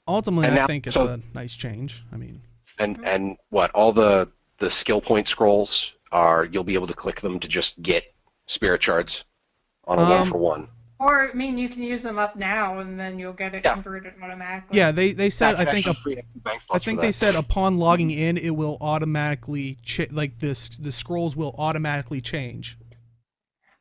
Speaker 1: Ultimately,
Speaker 2: And
Speaker 1: I
Speaker 2: now-
Speaker 1: think it's
Speaker 2: so-
Speaker 1: a nice change. I mean,
Speaker 2: And what, all the skill point scrolls you'll be able to click them to just get spirit shards on a 1-for-1.
Speaker 3: Or, I mean, you can use them up now, and then you'll get it converted automatically.
Speaker 1: yeah, they said
Speaker 2: That
Speaker 1: I
Speaker 2: could
Speaker 1: think
Speaker 2: actually free up 2 bank
Speaker 1: I
Speaker 2: slots
Speaker 1: think
Speaker 2: for
Speaker 1: they
Speaker 2: that.
Speaker 1: said upon logging in, it will automatically the scrolls will automatically change.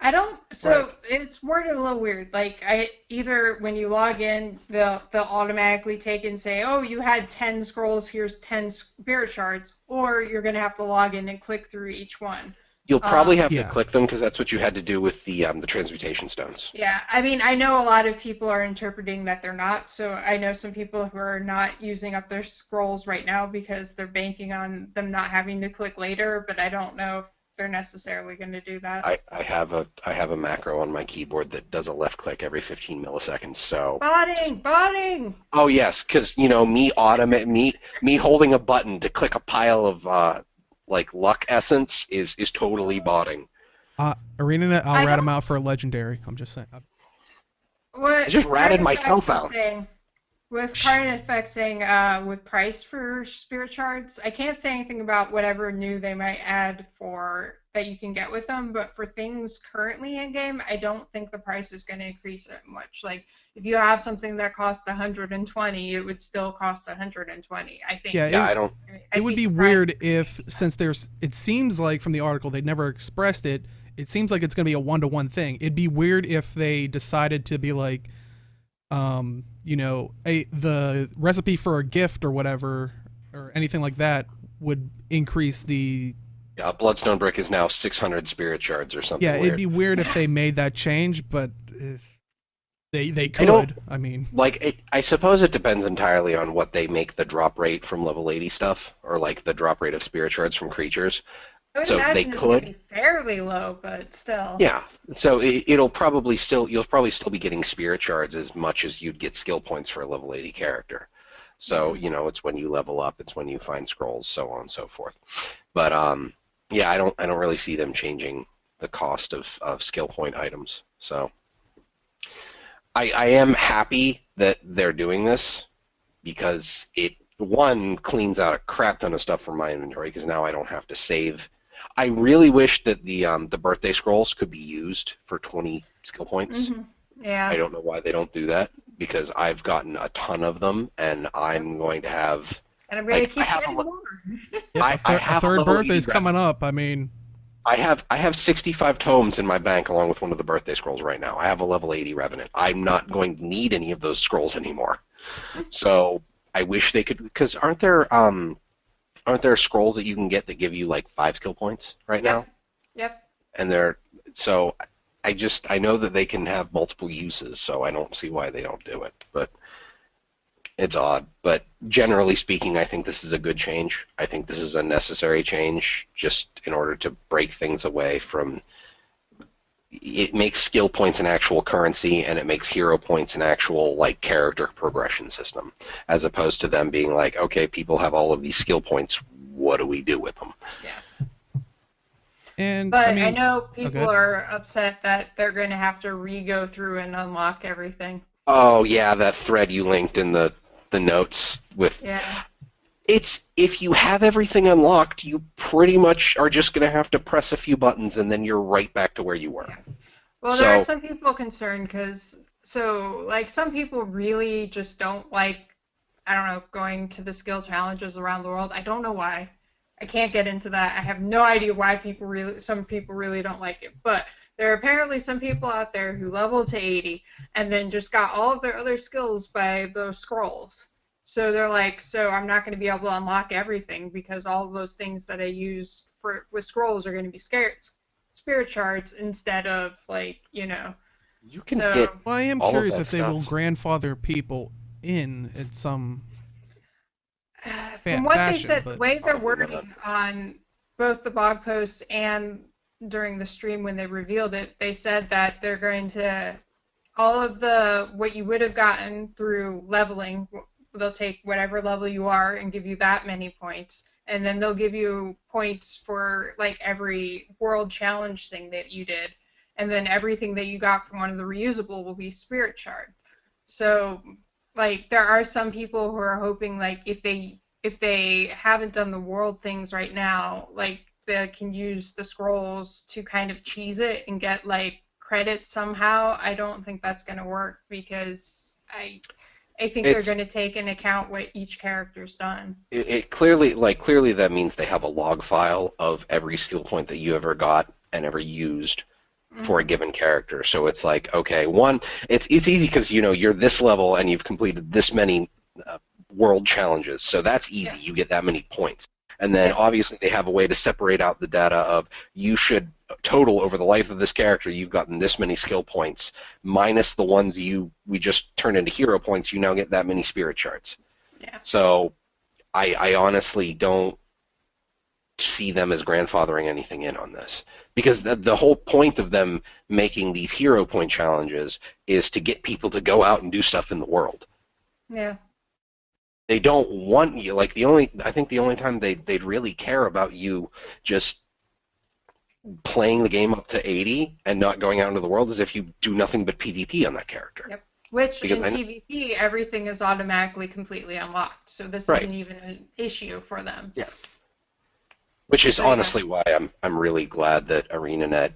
Speaker 3: I don't. So
Speaker 2: Right.
Speaker 3: it's worded a little weird. Like either when you log in, they'll automatically take and say, "Oh, you had 10 scrolls. Here's 10 spirit shards," or you're gonna have to log in and click through each one.
Speaker 2: You'll probably have to
Speaker 1: Yeah.
Speaker 2: click them because that's what you had to do with the transmutation stones.
Speaker 3: Yeah, I mean, I know a lot of people are interpreting that they're not. So I know some people who are not using up their scrolls right now because they're banking on them not having to click later. But I don't know if they're necessarily going to do that.
Speaker 2: I have a macro on my keyboard that does a left click every 15 milliseconds. So.
Speaker 3: Botting.
Speaker 2: Oh yes, because me holding a button to click a pile of luck essence is totally botting.
Speaker 1: ArenaNet, I'll
Speaker 3: I
Speaker 1: rat
Speaker 3: don't-
Speaker 1: them out for a legendary. I'm just saying.
Speaker 3: What
Speaker 2: I just ratted
Speaker 3: Current
Speaker 2: myself
Speaker 3: Effects is
Speaker 2: out.
Speaker 3: saying- with current effects saying with price for spirit shards, I can't say anything about whatever new they might add for that you can get with them, but for things currently in game, I don't think the price is going to increase that much. Like if you have something that costs 120, it would still cost 120. I think.
Speaker 1: Yeah,
Speaker 2: Yeah, I don't.
Speaker 1: It would be
Speaker 3: surprised
Speaker 1: weird
Speaker 3: if
Speaker 1: if, since it seems like from the article they never expressed it. It seems like it's going to be a 1-to-1 thing. It'd be weird if they decided to be like, the recipe for a gift or whatever, or anything like that would increase the.
Speaker 2: Yeah, Bloodstone Brick is now 600 spirit shards or something.
Speaker 1: Yeah,
Speaker 2: weird.
Speaker 1: it'd be weird if they made that change, but they
Speaker 2: don't-
Speaker 1: could. I mean,
Speaker 2: I suppose it depends entirely on what they make the drop rate from level 80 stuff, or like the drop rate of spirit shards from creatures.
Speaker 3: I would
Speaker 2: So
Speaker 3: imagine
Speaker 2: they
Speaker 3: it's going
Speaker 2: could-
Speaker 3: to be fairly low, but still.
Speaker 2: Yeah, so you'll probably still be getting spirit shards as much as you'd get skill points for a level 80 character. So it's when you level up, it's when you find scrolls, so on and so forth. But yeah, I don't really see them changing the cost of skill point items. So I am happy that they're doing this because it cleans out a crap ton of stuff from my inventory because now I don't have to save. I really wish that the birthday scrolls could be used for 20 skill points.
Speaker 3: Mm-hmm. Yeah.
Speaker 2: I don't know why they don't do that because I've gotten a ton of them and I'm going to have.
Speaker 3: And I'm going to
Speaker 2: I
Speaker 3: keep
Speaker 2: have
Speaker 3: getting
Speaker 2: a-
Speaker 3: more.
Speaker 1: yep,
Speaker 2: I
Speaker 1: a
Speaker 2: have a
Speaker 1: third
Speaker 2: level
Speaker 1: birthday's
Speaker 2: 80
Speaker 1: coming up. I mean,
Speaker 2: I have 65 tomes in my bank along with one of the birthday scrolls right now. I have a level 80 Revenant. I'm not going to need any of those scrolls anymore. So I wish they could, because aren't there scrolls that you can get that give you like 5 skill points right now?
Speaker 3: Yep.
Speaker 2: And I know that they can have multiple uses, so I don't see why they don't do it. But it's odd. But generally speaking, I think this is a good change. I think this is a necessary change just in order to break things away from. It makes skill points an actual currency, and it makes hero points an actual like character progression system, as opposed to them being like, okay, people have all of these skill points. What do we do with them?
Speaker 3: Yeah.
Speaker 1: and
Speaker 3: But
Speaker 1: I mean,
Speaker 3: know people
Speaker 1: okay.
Speaker 3: are upset that they're going to have to re-go through and unlock everything.
Speaker 2: Oh yeah, that thread you linked in the the notes with.
Speaker 3: Yeah.
Speaker 2: It's if you have everything unlocked, you pretty much are just going to have to press a few buttons, and then you're right back to where you were.
Speaker 3: Yeah. Well, there are
Speaker 2: So
Speaker 3: some people concerned because, like, some people really just don't like, I don't know, going to the skill challenges around the world. I don't know why. I can't get into that. I have no idea why some people really don't like it. But there are apparently some people out there who level to 80 and then just got all of their other skills by those scrolls. So they're like, so I'm not going to be able to unlock everything because all of those things that I use with scrolls are going to be spirit shards instead of, like,
Speaker 2: you can
Speaker 3: So-
Speaker 2: get
Speaker 1: Well, I am
Speaker 2: all of
Speaker 1: curious
Speaker 2: that
Speaker 1: if they will
Speaker 2: stuff.
Speaker 1: grandfather people in at some
Speaker 3: From what they
Speaker 1: fashion,
Speaker 3: said,
Speaker 1: but
Speaker 3: the way they're
Speaker 2: Probably not.
Speaker 3: working on both the blog posts and during the stream when they revealed it, they said that they're going to all of what you would have gotten through leveling, they'll take whatever level you are and give you that many points, and then they'll give you points for like every world challenge thing that you did, and then everything that you got from one of the reusable will be spirit shard. So, like, there are some people who are hoping, like, if they haven't done the world things right now, like, they can use the scrolls to kind of cheese it and get, like, credit somehow. I don't think that's going to work because I think they're
Speaker 2: It's
Speaker 3: going to take into account what each character's done.
Speaker 2: it clearly that means they have a log file of every skill point that you ever got and ever used for a given character. So it's like, okay, it's easy because you're this level and you've completed this many world challenges, so that's easy.
Speaker 3: Yeah.
Speaker 2: You get that many points, and then
Speaker 3: Yeah.
Speaker 2: obviously they have a way to separate out the data of you should total over the life of this character. You've gotten this many skill points minus the ones we just turned into hero points. You now get that many spirit shards.
Speaker 3: Yeah.
Speaker 2: So I honestly don't see them as grandfathering anything in on this, because the whole point of them making these hero point challenges is to get people to go out and do stuff in the world.
Speaker 3: Yeah.
Speaker 2: They don't want you, like, I think the only time they'd really care about you just playing the game up to 80 and not going out into the world is if you do nothing but PvP on that character.
Speaker 3: Yep. Which
Speaker 2: Because
Speaker 3: in PvP, everything is automatically completely unlocked, so this
Speaker 2: Right.
Speaker 3: isn't even an issue for them.
Speaker 2: Yeah. Which is
Speaker 3: So, yeah.
Speaker 2: honestly why I'm really glad that ArenaNet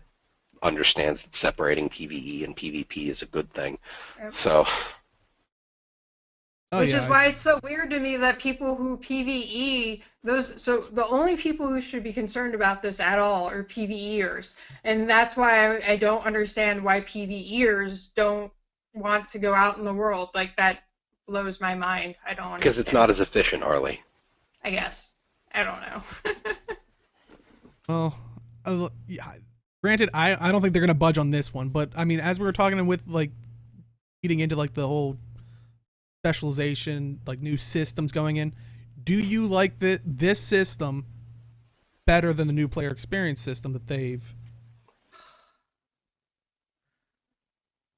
Speaker 2: understands that separating PvE and PvP is a good thing.
Speaker 3: Yep.
Speaker 2: So
Speaker 3: Which is why it's so weird to me that people who PvE, so the only people who should be concerned about this at all are PvEers. And that's why I don't understand why PvEers don't want to go out in the world. Like, that blows my mind. I don't understand.
Speaker 2: because it's not as efficient, Harley.
Speaker 3: I guess. I don't know.
Speaker 1: Well, yeah, granted, I don't think they're gonna budge on this one, but I mean, as we were talking with, like, getting into, like, the whole specialization, like, new systems going in, do you like this system better than the new player experience system that they've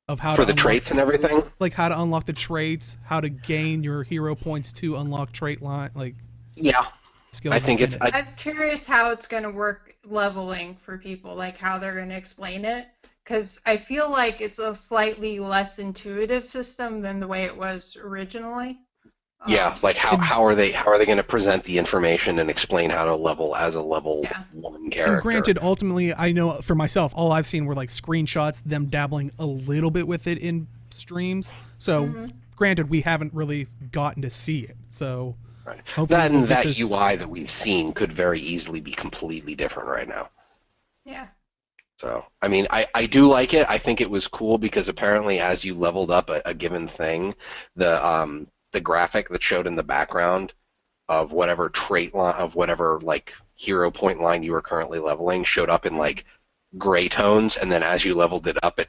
Speaker 1: of how
Speaker 2: For
Speaker 1: to
Speaker 2: the
Speaker 1: unlock,
Speaker 2: traits and everything?
Speaker 1: like, how to unlock the traits, how to gain your hero points to unlock trait line, like,
Speaker 2: Yeah.
Speaker 1: skills?
Speaker 2: I think
Speaker 1: within it?
Speaker 3: I'm curious how it's going to work leveling for people, like how they're going to explain it. Because I feel like it's a slightly less intuitive system than the way it was originally.
Speaker 2: Yeah, like how are they going to present the information and explain how to level as a level
Speaker 3: Yeah.
Speaker 2: 1 character?
Speaker 1: And granted, ultimately, I know for myself, all I've seen were, like, screenshots, them dabbling a little bit with it in streams. So, granted, we haven't really gotten to see it. So,
Speaker 2: Right.
Speaker 1: hopefully
Speaker 2: That
Speaker 1: we'll
Speaker 2: and
Speaker 1: get
Speaker 2: that
Speaker 1: this-
Speaker 2: UI that we've seen could very easily be completely different right now.
Speaker 3: Yeah.
Speaker 2: So, I mean, I do like it. I think it was cool because apparently as you leveled up a given thing, the graphic that showed in the background of whatever trait line, of whatever, like, hero point line you were currently leveling showed up in, like, gray tones, and then as you leveled it up, it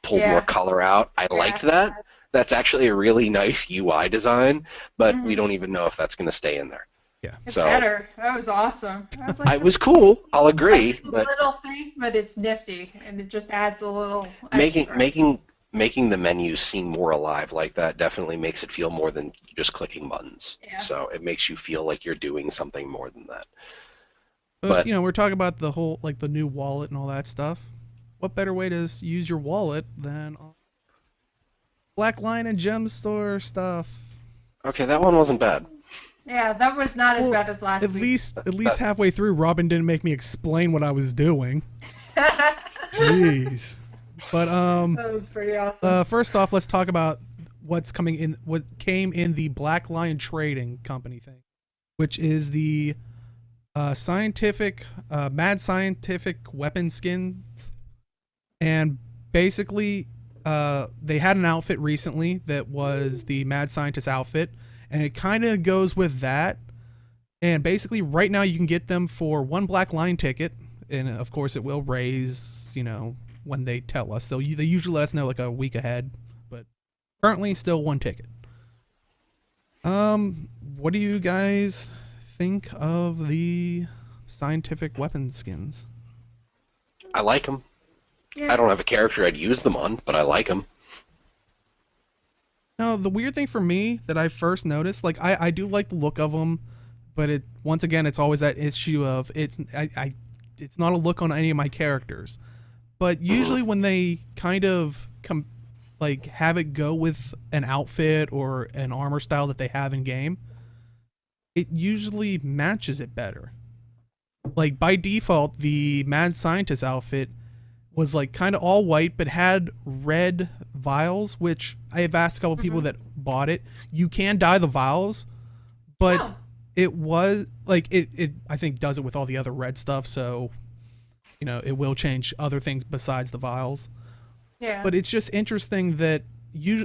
Speaker 2: pulled
Speaker 3: Yeah.
Speaker 2: more color out. I liked that. That's actually a really nice UI design, but we don't even know if that's going to stay in there.
Speaker 1: Yeah.
Speaker 3: It's
Speaker 2: So
Speaker 3: better. That was awesome. I was like,
Speaker 2: it was cool. I'll agree,
Speaker 3: it's a
Speaker 2: but
Speaker 3: little thing, but it's nifty, and it just adds a little
Speaker 2: making
Speaker 3: extra.
Speaker 2: making the menus seem more alive like that definitely makes it feel more than just clicking buttons.
Speaker 3: Yeah.
Speaker 2: So it makes you feel like you're doing something more than that.
Speaker 1: But,
Speaker 2: But-
Speaker 1: you know, we're talking about the whole, like, the new wallet and all that stuff. What better way to use your wallet than Black Line and Gem Store stuff?
Speaker 2: Okay, that one wasn't bad.
Speaker 3: Yeah, that was not as
Speaker 1: Well,
Speaker 3: bad as last
Speaker 1: at
Speaker 3: week.
Speaker 1: least halfway through, Robin didn't make me explain what I was doing. Jeez. But
Speaker 3: That was pretty awesome.
Speaker 1: first off, let's talk about what came in the Black Lion Trading Company thing, which is the mad scientific weapon skins. And basically, they had an outfit recently that was the mad scientist outfit, and it kind of goes with that. And basically, right now you can get them for one Black Lion ticket, and of course it will raise, when they tell us. They usually let us know like a week ahead, but currently still one ticket. What do you guys think of the scientific weapon skins?
Speaker 2: I like them.
Speaker 3: Yeah.
Speaker 2: I don't have a character I'd use them on, but I like them.
Speaker 1: No, the weird thing for me that I first noticed, like I do like the look of them, but once again it's always that issue of it's not a look on any of my characters. But usually when they kind of have it go with an outfit or an armor style that they have in game, it usually matches it better. Like by default, the mad scientist outfit was like kind of all white but had red vials, which I have asked a couple people that bought it. You can dye the vials, but it was like it I think does it with all the other red stuff, so it will change other things besides the vials.
Speaker 3: Yeah.
Speaker 1: But it's just interesting that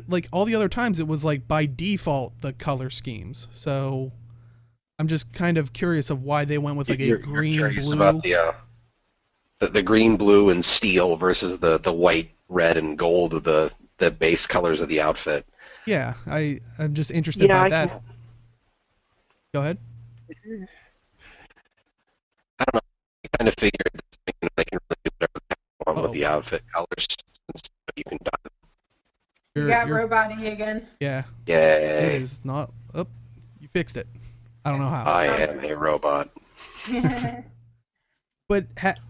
Speaker 1: like all the other times it was like by default the color schemes. So I'm just kind of curious of why they went with like
Speaker 2: You're
Speaker 1: green,
Speaker 2: curious
Speaker 1: blue.
Speaker 2: about the green, blue, and steel versus the white, red, and gold of the base colors of the outfit.
Speaker 1: Yeah, I'm just interested by that. Go ahead.
Speaker 2: I don't know. I kind of figured that they can really do whatever they want with the
Speaker 1: Uh-oh.
Speaker 2: outfit colors, since you can dye them.
Speaker 3: You got robot-y again.
Speaker 1: Yeah.
Speaker 2: Yay!
Speaker 1: It is not. Oh, you fixed it. I don't know how.
Speaker 2: I am a robot.
Speaker 1: But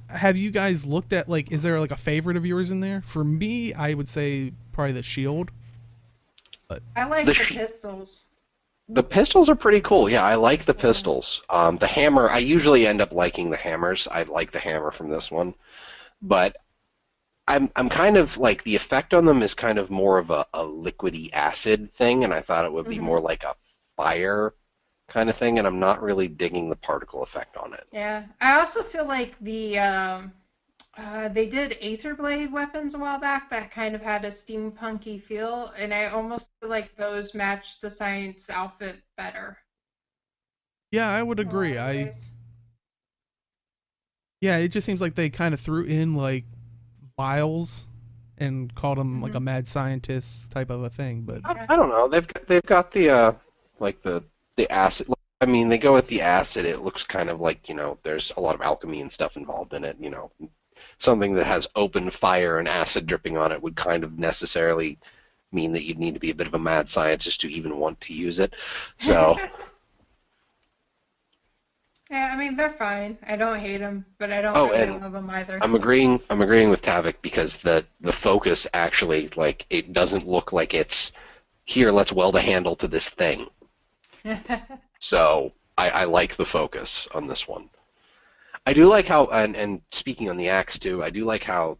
Speaker 1: have you guys looked at like? Is there like a favorite of yours in there? For me, I would say probably the shield.
Speaker 3: I like
Speaker 2: The
Speaker 3: the
Speaker 2: sh-
Speaker 3: pistols.
Speaker 2: The pistols are pretty cool. Yeah, I like the pistols. The hammer, I usually end up liking the hammers. I like the hammer from this one, but I'm kind of like the effect on them is kind of more of a liquidy acid thing, and I thought it would be more like a fire kind of thing, and I'm not really digging the particle effect on it.
Speaker 3: Yeah. I also feel like they did Aether Blade weapons a while back that kind of had a steampunky feel, and I almost feel like those match the science outfit better.
Speaker 1: Yeah, I would agree. Yeah, it just seems like they kind of threw in like vials and called them like a mad scientist type of a thing. But
Speaker 2: I don't know. They've got the like the acid. I mean, they go with the acid. It looks kind of like there's a lot of alchemy and stuff involved in it. Something that has open fire and acid dripping on it would kind of necessarily mean that you'd need to be a bit of a mad scientist to even want to use it. So.
Speaker 3: Yeah, I mean they're fine. I don't hate them, but I don't really love them either.
Speaker 2: I'm agreeing with Tavik because the focus actually, like, it doesn't look like it's here. Let's weld a handle to this thing. So I like the focus on this one. I do like how, and speaking on the axe too, I do like how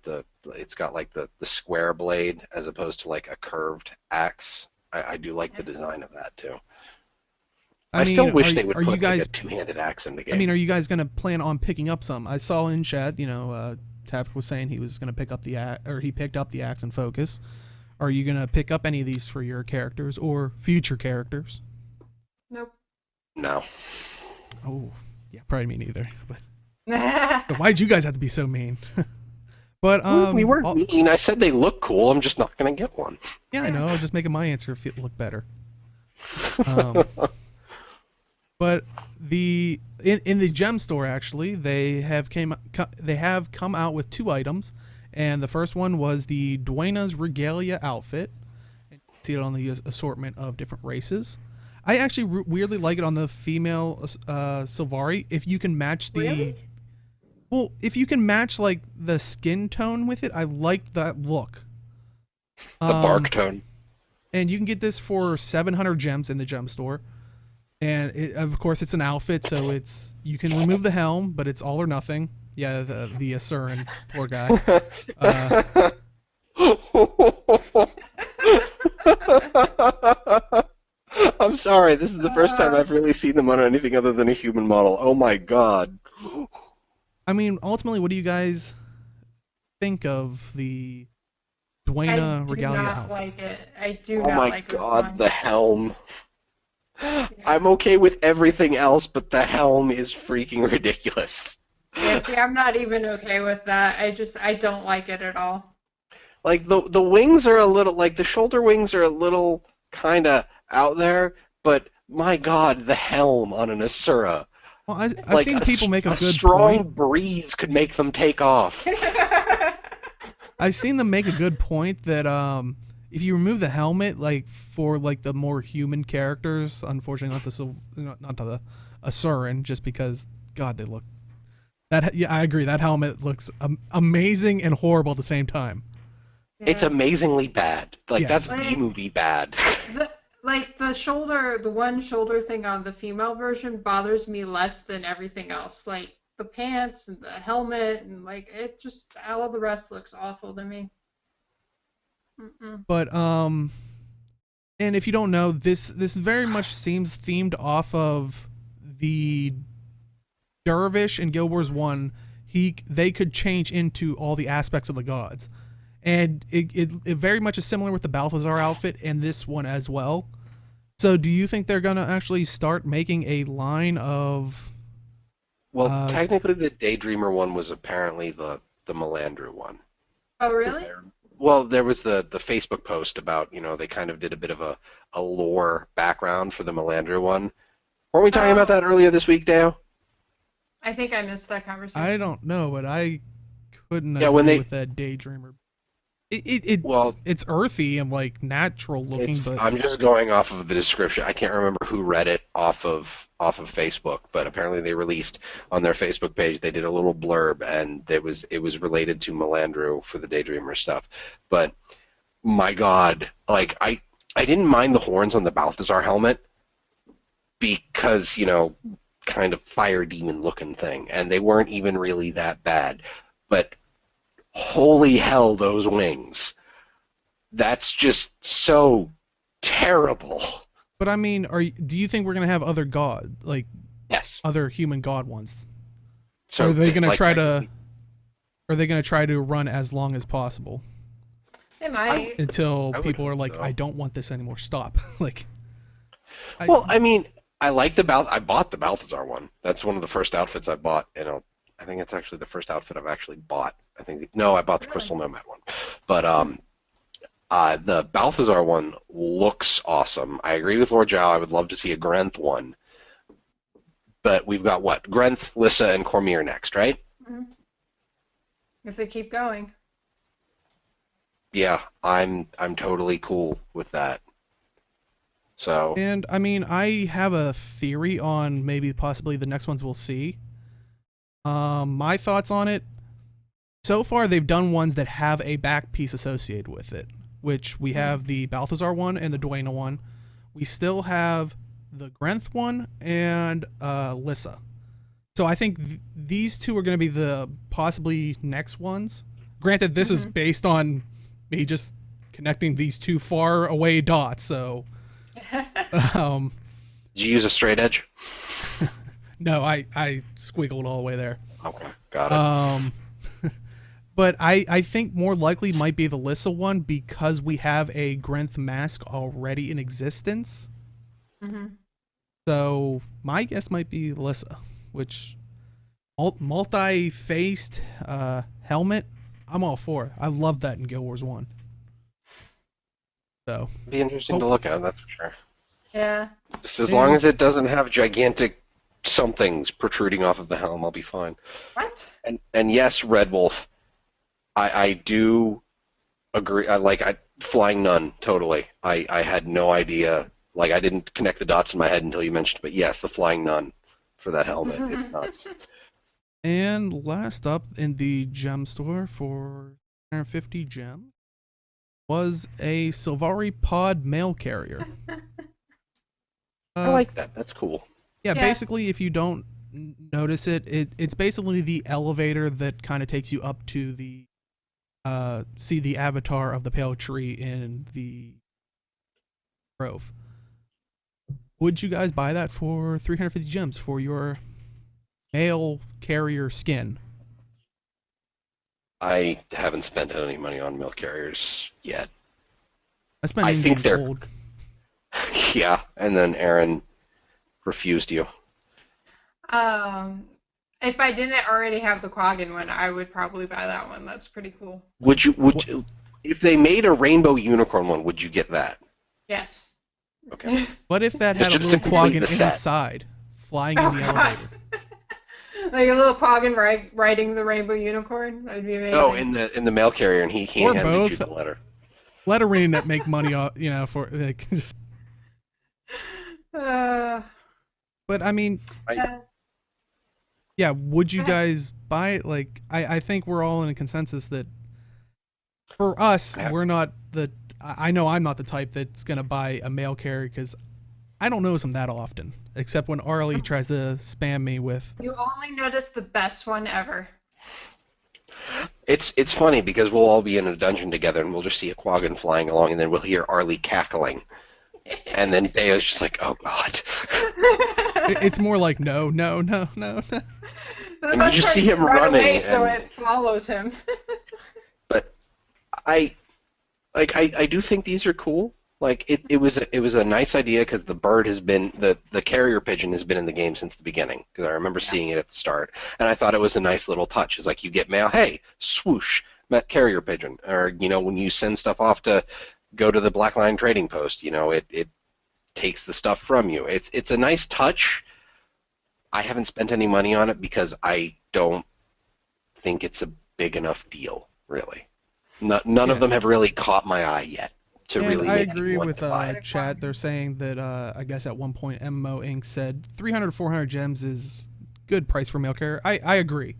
Speaker 2: it's got like the square blade as opposed to like a curved axe. I do like the design of that too. I still wish they would put like a two-handed axe in the game.
Speaker 1: I mean, are you guys gonna plan on picking up some? I saw in chat, Tavik was saying he was gonna pick up he picked up the axe and focus. Are you gonna pick up any of these for your characters or future characters?
Speaker 3: Nope.
Speaker 2: No.
Speaker 1: Oh, yeah, probably me neither. But why'd you guys have to be so mean? But
Speaker 2: we weren't mean. I said they look cool. I'm just not gonna get one.
Speaker 1: Yeah, I know. I'm just making my answer look better. But in the gem store actually, they have come out with 2 items, and the first one was the Duena's Regalia outfit. And you can see it on the assortment of different races. I actually weirdly like it on the female Sylvari. If you can match if you can match like the skin tone with it, I like that look.
Speaker 2: The bark tone.
Speaker 1: and you can get this for 700 gems in the gem store. And of course, it's an outfit, so you can remove the helm, but it's all or nothing. Yeah, the Asuran, poor guy.
Speaker 2: I'm sorry. This is the first time I've really seen them on anything other than a human model. Oh my god.
Speaker 1: I mean, ultimately, what do you guys think of the Dwayna Regalia
Speaker 3: I do not
Speaker 1: outfit?
Speaker 3: like it. I do
Speaker 2: Oh
Speaker 3: not
Speaker 2: my
Speaker 3: like this
Speaker 2: god,
Speaker 3: one.
Speaker 2: the helm. I'm okay with everything else, but the helm is freaking ridiculous.
Speaker 3: Yeah, see, I'm not even okay with that. I don't like it at all.
Speaker 2: Like the wings are a little like the shoulder wings are a little kind of out there, but my god, the helm on an Asura.
Speaker 1: Well, I've
Speaker 2: Like
Speaker 1: seen people make a good
Speaker 2: strong
Speaker 1: point.
Speaker 2: breeze could make them take off.
Speaker 1: I've seen them make a good point that if you remove the helmet, like for like the more human characters, unfortunately not the Asuran, just because God they look that yeah I agree that helmet looks amazing and horrible at the same time.
Speaker 2: It's
Speaker 3: Yeah.
Speaker 2: amazingly bad. Like
Speaker 1: Yes.
Speaker 2: that's B-movie bad.
Speaker 3: The one shoulder thing on the female version bothers me less than everything else. Like the pants and the helmet and like it just all the rest looks awful to me. Mm-mm.
Speaker 1: But and if you don't know, this very much seems themed off of the Dervish in Guild Wars 1. They could change into all the aspects of the gods. And it very much is similar with the Balthazar outfit and this one as well. So do you think they're going to actually start making a line of...
Speaker 2: Well, technically the Daydreamer one was apparently the Melandru one.
Speaker 3: Oh really?
Speaker 2: Well, there was the Facebook post about, they kind of did a bit of a lore background for the Melandru one. Weren't we talking about that earlier this week, Dale?
Speaker 3: I think I missed that conversation.
Speaker 1: I don't know, but I couldn't
Speaker 2: Yeah,
Speaker 1: agree with that Daydreamer.
Speaker 2: Well,
Speaker 1: it's earthy and like natural looking, but
Speaker 2: I'm just going off of the description. I can't remember who read it off of Facebook, but apparently they released on their Facebook page. They did a little blurb, and it was related to Melandru for the Daydreamer stuff. But my God, like I didn't mind the horns on the Balthazar helmet because kind of fire demon looking thing, and they weren't even really that bad. But holy hell, those wings. That's just so terrible.
Speaker 1: But I mean, do you think we're gonna have other
Speaker 2: Yes.
Speaker 1: other human god ones?
Speaker 2: So
Speaker 1: Or are they gonna
Speaker 2: like,
Speaker 1: try to? Are they gonna try to run as long as possible
Speaker 3: They might.
Speaker 1: until
Speaker 2: I would
Speaker 1: people are
Speaker 2: hope
Speaker 1: like,
Speaker 2: so.
Speaker 1: I don't want this anymore. Stop. Like.
Speaker 2: Well, I mean, I like I bought the Balthazar one. That's one of the first outfits I bought, and I think it's actually the first outfit I've actually bought. I bought the Crystal Nomad one, but the Balthazar one looks awesome. I agree with Lord Zhao. I would love to see a Grenth one, but we've got what? Grenth, Lissa, and Cormyr next, right?
Speaker 3: Mhm. If they keep going.
Speaker 2: Yeah, I'm totally cool with that. So.
Speaker 1: And I mean, I have a theory on maybe possibly the next ones we'll see. My thoughts on it. So far, they've done ones that have a back piece associated with it, which we have the Balthazar one and the Dwayna one. We still have the Grenth one and Lissa. So I think these two are going to be the possibly next ones. Granted, this is based on me just connecting these two far away dots, so...
Speaker 2: Did you use a straight edge?
Speaker 1: No, I squiggled all the way there.
Speaker 2: Okay, got it.
Speaker 1: But I think more likely might be the Lissa one because we have a Grenth mask already in existence.
Speaker 3: Mm-hmm.
Speaker 1: So my guess might be Lissa, which multi-faced helmet. I'm all for it. I love that in Guild Wars 1. So
Speaker 2: Be interesting to look at, that's for sure.
Speaker 3: Yeah.
Speaker 2: Just as long as it doesn't have gigantic somethings protruding off of the helm, I'll be fine.
Speaker 3: What?
Speaker 2: And yes, Red Wolf, I do agree. Flying Nun, totally. I had no idea. Like, I didn't connect the dots in my head until you mentioned it. But yes, the Flying Nun for that helmet. It's nuts.
Speaker 1: And last up in the gem store for 150 gems, was a Sylvari pod mail carrier.
Speaker 2: I like that. That's cool.
Speaker 1: Yeah,
Speaker 3: Yeah.
Speaker 1: basically, if you don't notice it, it's basically the elevator that kind of takes you up to the see the avatar of the pale tree in the grove. Would you guys buy that for 350 gems for your mail carrier skin?
Speaker 2: I haven't spent any money on mail carriers yet.
Speaker 1: I spent
Speaker 2: I
Speaker 1: Indian
Speaker 2: think they're-
Speaker 1: gold.
Speaker 2: Yeah, and then Aaron refused you.
Speaker 3: If I didn't already have the Quaggan one, I would probably buy that one. That's pretty cool.
Speaker 2: Would you, if they made a rainbow unicorn one, would you get that?
Speaker 3: Yes.
Speaker 2: Okay.
Speaker 1: What if that had a
Speaker 2: Just to
Speaker 1: little
Speaker 2: complete
Speaker 1: quaggan
Speaker 2: the set.
Speaker 1: inside, flying
Speaker 3: Oh,
Speaker 1: in the
Speaker 3: God.
Speaker 1: elevator?
Speaker 3: Like a little Quaggan riding the rainbow unicorn. That would be amazing.
Speaker 2: Oh, in the mail carrier, and he
Speaker 1: Or
Speaker 2: handed
Speaker 1: both.
Speaker 2: you the letter.
Speaker 1: Let Arena make money off, for like, just. But I mean,
Speaker 3: Yeah.
Speaker 1: yeah, would you
Speaker 3: Go ahead.
Speaker 1: guys buy it? Like, I think we're all in a consensus that for us,
Speaker 2: Yeah.
Speaker 1: we're not the. I know I'm not the type that's gonna buy a mail carrier because I don't notice them that often, except when Arlie tries to spam me with.
Speaker 3: You only notice the best one ever.
Speaker 2: It's funny because we'll all be in a dungeon together, and we'll just see a quaggan flying along, and then we'll hear Arlie cackling, and then Deo's just like, "Oh God!"
Speaker 1: It's more like no.
Speaker 3: The
Speaker 2: And
Speaker 3: best
Speaker 2: you just
Speaker 3: part
Speaker 2: see
Speaker 3: is
Speaker 2: him
Speaker 3: you run
Speaker 2: running,
Speaker 3: away, so
Speaker 2: and-
Speaker 3: it follows him.
Speaker 2: But I do think these are cool. Like it was a nice idea because the bird has been the carrier pigeon has been in the game since the beginning because I remember seeing it at the start, and I thought it was a nice little touch. It's like you get mail, hey, swoosh, met carrier pigeon, or when you send stuff off to go to the Black Line Trading Post, it takes the stuff from you. It's a nice touch. I haven't spent any money on it because I don't think it's a big enough deal, really. None of them have really caught my eye yet. To
Speaker 1: And
Speaker 2: really
Speaker 1: I
Speaker 2: make me
Speaker 1: agree
Speaker 2: want
Speaker 1: with
Speaker 2: to buy it.
Speaker 1: Chad. They're saying that I guess at one point MMO Inc. said 300 400 gems is good price for mail carrier. I agree.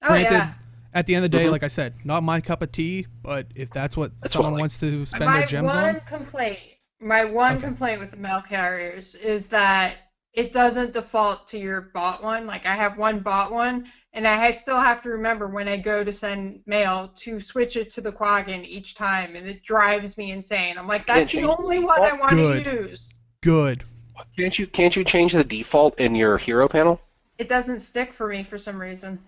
Speaker 3: Oh
Speaker 1: Granted,
Speaker 3: yeah.
Speaker 1: at the end of the day,
Speaker 2: Mhm.
Speaker 1: like I said, not my cup of tea. But if that's what
Speaker 2: That's
Speaker 1: someone
Speaker 2: what I like.
Speaker 1: wants to spend
Speaker 3: My
Speaker 1: their gems
Speaker 3: one
Speaker 1: on,
Speaker 3: complaint, my one
Speaker 1: Okay.
Speaker 3: complaint with the mail carriers is that it doesn't default to your bought one. Like I have one bought one, and I still have to remember when I go to send mail to switch it to the Quaggan each time, and it drives me insane. I'm like,
Speaker 2: Can't
Speaker 3: that's the
Speaker 2: change
Speaker 3: only
Speaker 2: the
Speaker 3: one I
Speaker 2: default?
Speaker 3: want
Speaker 1: Good.
Speaker 3: to use.
Speaker 1: good.
Speaker 2: Can't you change the default in your hero panel?
Speaker 3: It doesn't stick for me for some reason.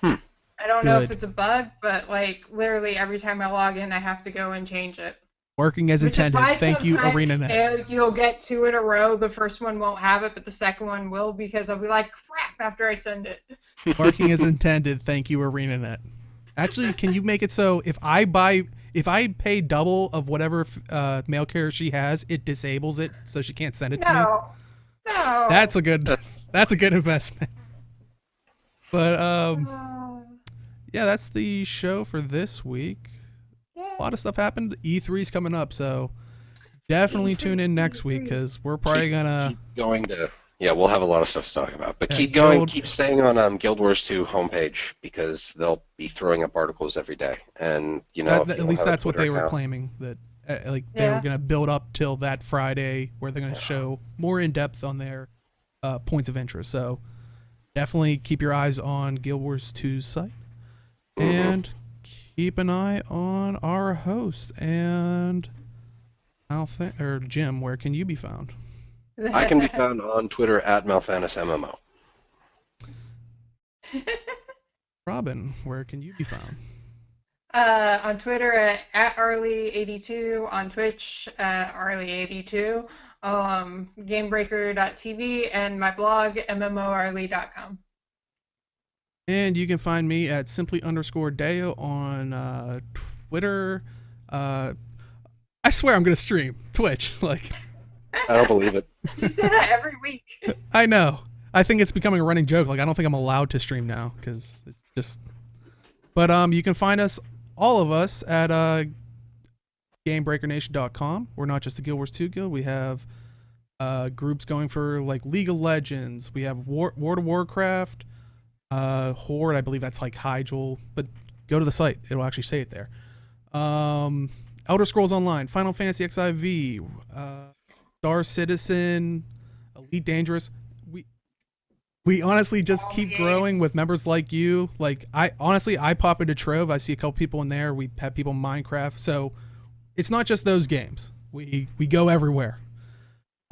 Speaker 2: Hmm.
Speaker 3: I don't know if
Speaker 1: Good.
Speaker 3: it's a bug, but like literally every time I log in, I have to go and change it.
Speaker 1: Working as
Speaker 3: Which is why
Speaker 1: intended. Thank you,
Speaker 3: sometimes
Speaker 1: ArenaNet.
Speaker 3: you'll get two in a row. The first one won't have it, but the second one will because I'll be like, crap, after I send it.
Speaker 1: Working as intended. Thank you, ArenaNet. Actually, can you make it so if I pay double of whatever mail carrier she has, it disables it so she can't send it to me?
Speaker 3: No.
Speaker 1: That's a good investment. But yeah, that's the show for this week. A lot of stuff happened. E3's coming up, so definitely tune in next week because we're probably gonna.
Speaker 2: Keep going to. Yeah, we'll have a lot of stuff to talk about. But
Speaker 1: Yeah,
Speaker 2: keep going.
Speaker 1: Guild-
Speaker 2: Keep staying on Guild Wars 2 homepage because they'll be throwing up articles every day. And if you
Speaker 1: At
Speaker 2: don't
Speaker 1: least
Speaker 2: have a
Speaker 1: that's what
Speaker 2: Twitter
Speaker 1: they were
Speaker 2: account-
Speaker 1: claiming that they were
Speaker 3: Yeah.
Speaker 1: gonna build up till that Friday where they're gonna show more in depth on their points of interest. So definitely keep your eyes on Guild Wars 2's site and keep an eye on our host and Jim. Where can you be found?
Speaker 2: I can be found on Twitter at MalfanusMMO.
Speaker 1: Robin, where can you be found?
Speaker 3: On Twitter at Arlie82, on Twitch Arlie82, Gamebreaker.tv, and my blog MMORlie.com.
Speaker 1: And you can find me at simply_Deo on Twitter. I swear I'm gonna stream Twitch. Like
Speaker 2: I don't believe it.
Speaker 3: You say that every week.
Speaker 1: I know. I think it's becoming a running joke. Like I don't think I'm allowed to stream now because it's just. But you can find us, all of us, at GameBreakerNation.com. We're not just the Guild Wars 2 guild. We have groups going for like League of Legends. We have World of Warcraft. Horde, I believe that's like Hyjal, but go to the site. It'll actually say it there. Outer Scrolls Online, Final Fantasy XIV, Star Citizen, Elite Dangerous. We honestly just
Speaker 3: All
Speaker 1: keep
Speaker 3: the
Speaker 1: growing
Speaker 3: games.
Speaker 1: with members like you. Like I pop into Trove. I see a couple people in there. We have people in Minecraft. So it's not just those games. We go everywhere.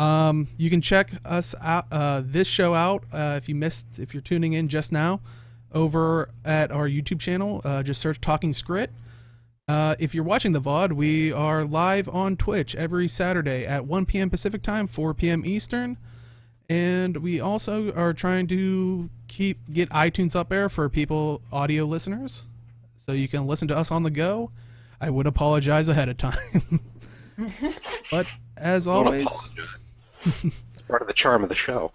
Speaker 1: You can check us out, this show out, if you're tuning in just now, over at our YouTube channel. Just search Talking Skritt. If you're watching the VOD, we are live on Twitch every Saturday at 1 p.m. Pacific Time, 4 p.m. Eastern. And we also are trying to get iTunes up there for people, audio listeners, so you can listen to us on the go. I would apologize ahead of time. But as
Speaker 2: Don't
Speaker 1: always,
Speaker 2: apologize. It's part of the charm of the show.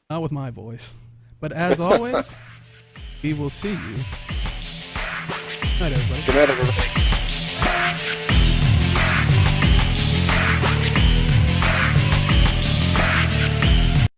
Speaker 1: not with my voice. But as always, we will see you. Night, everybody.
Speaker 2: Good night, everybody.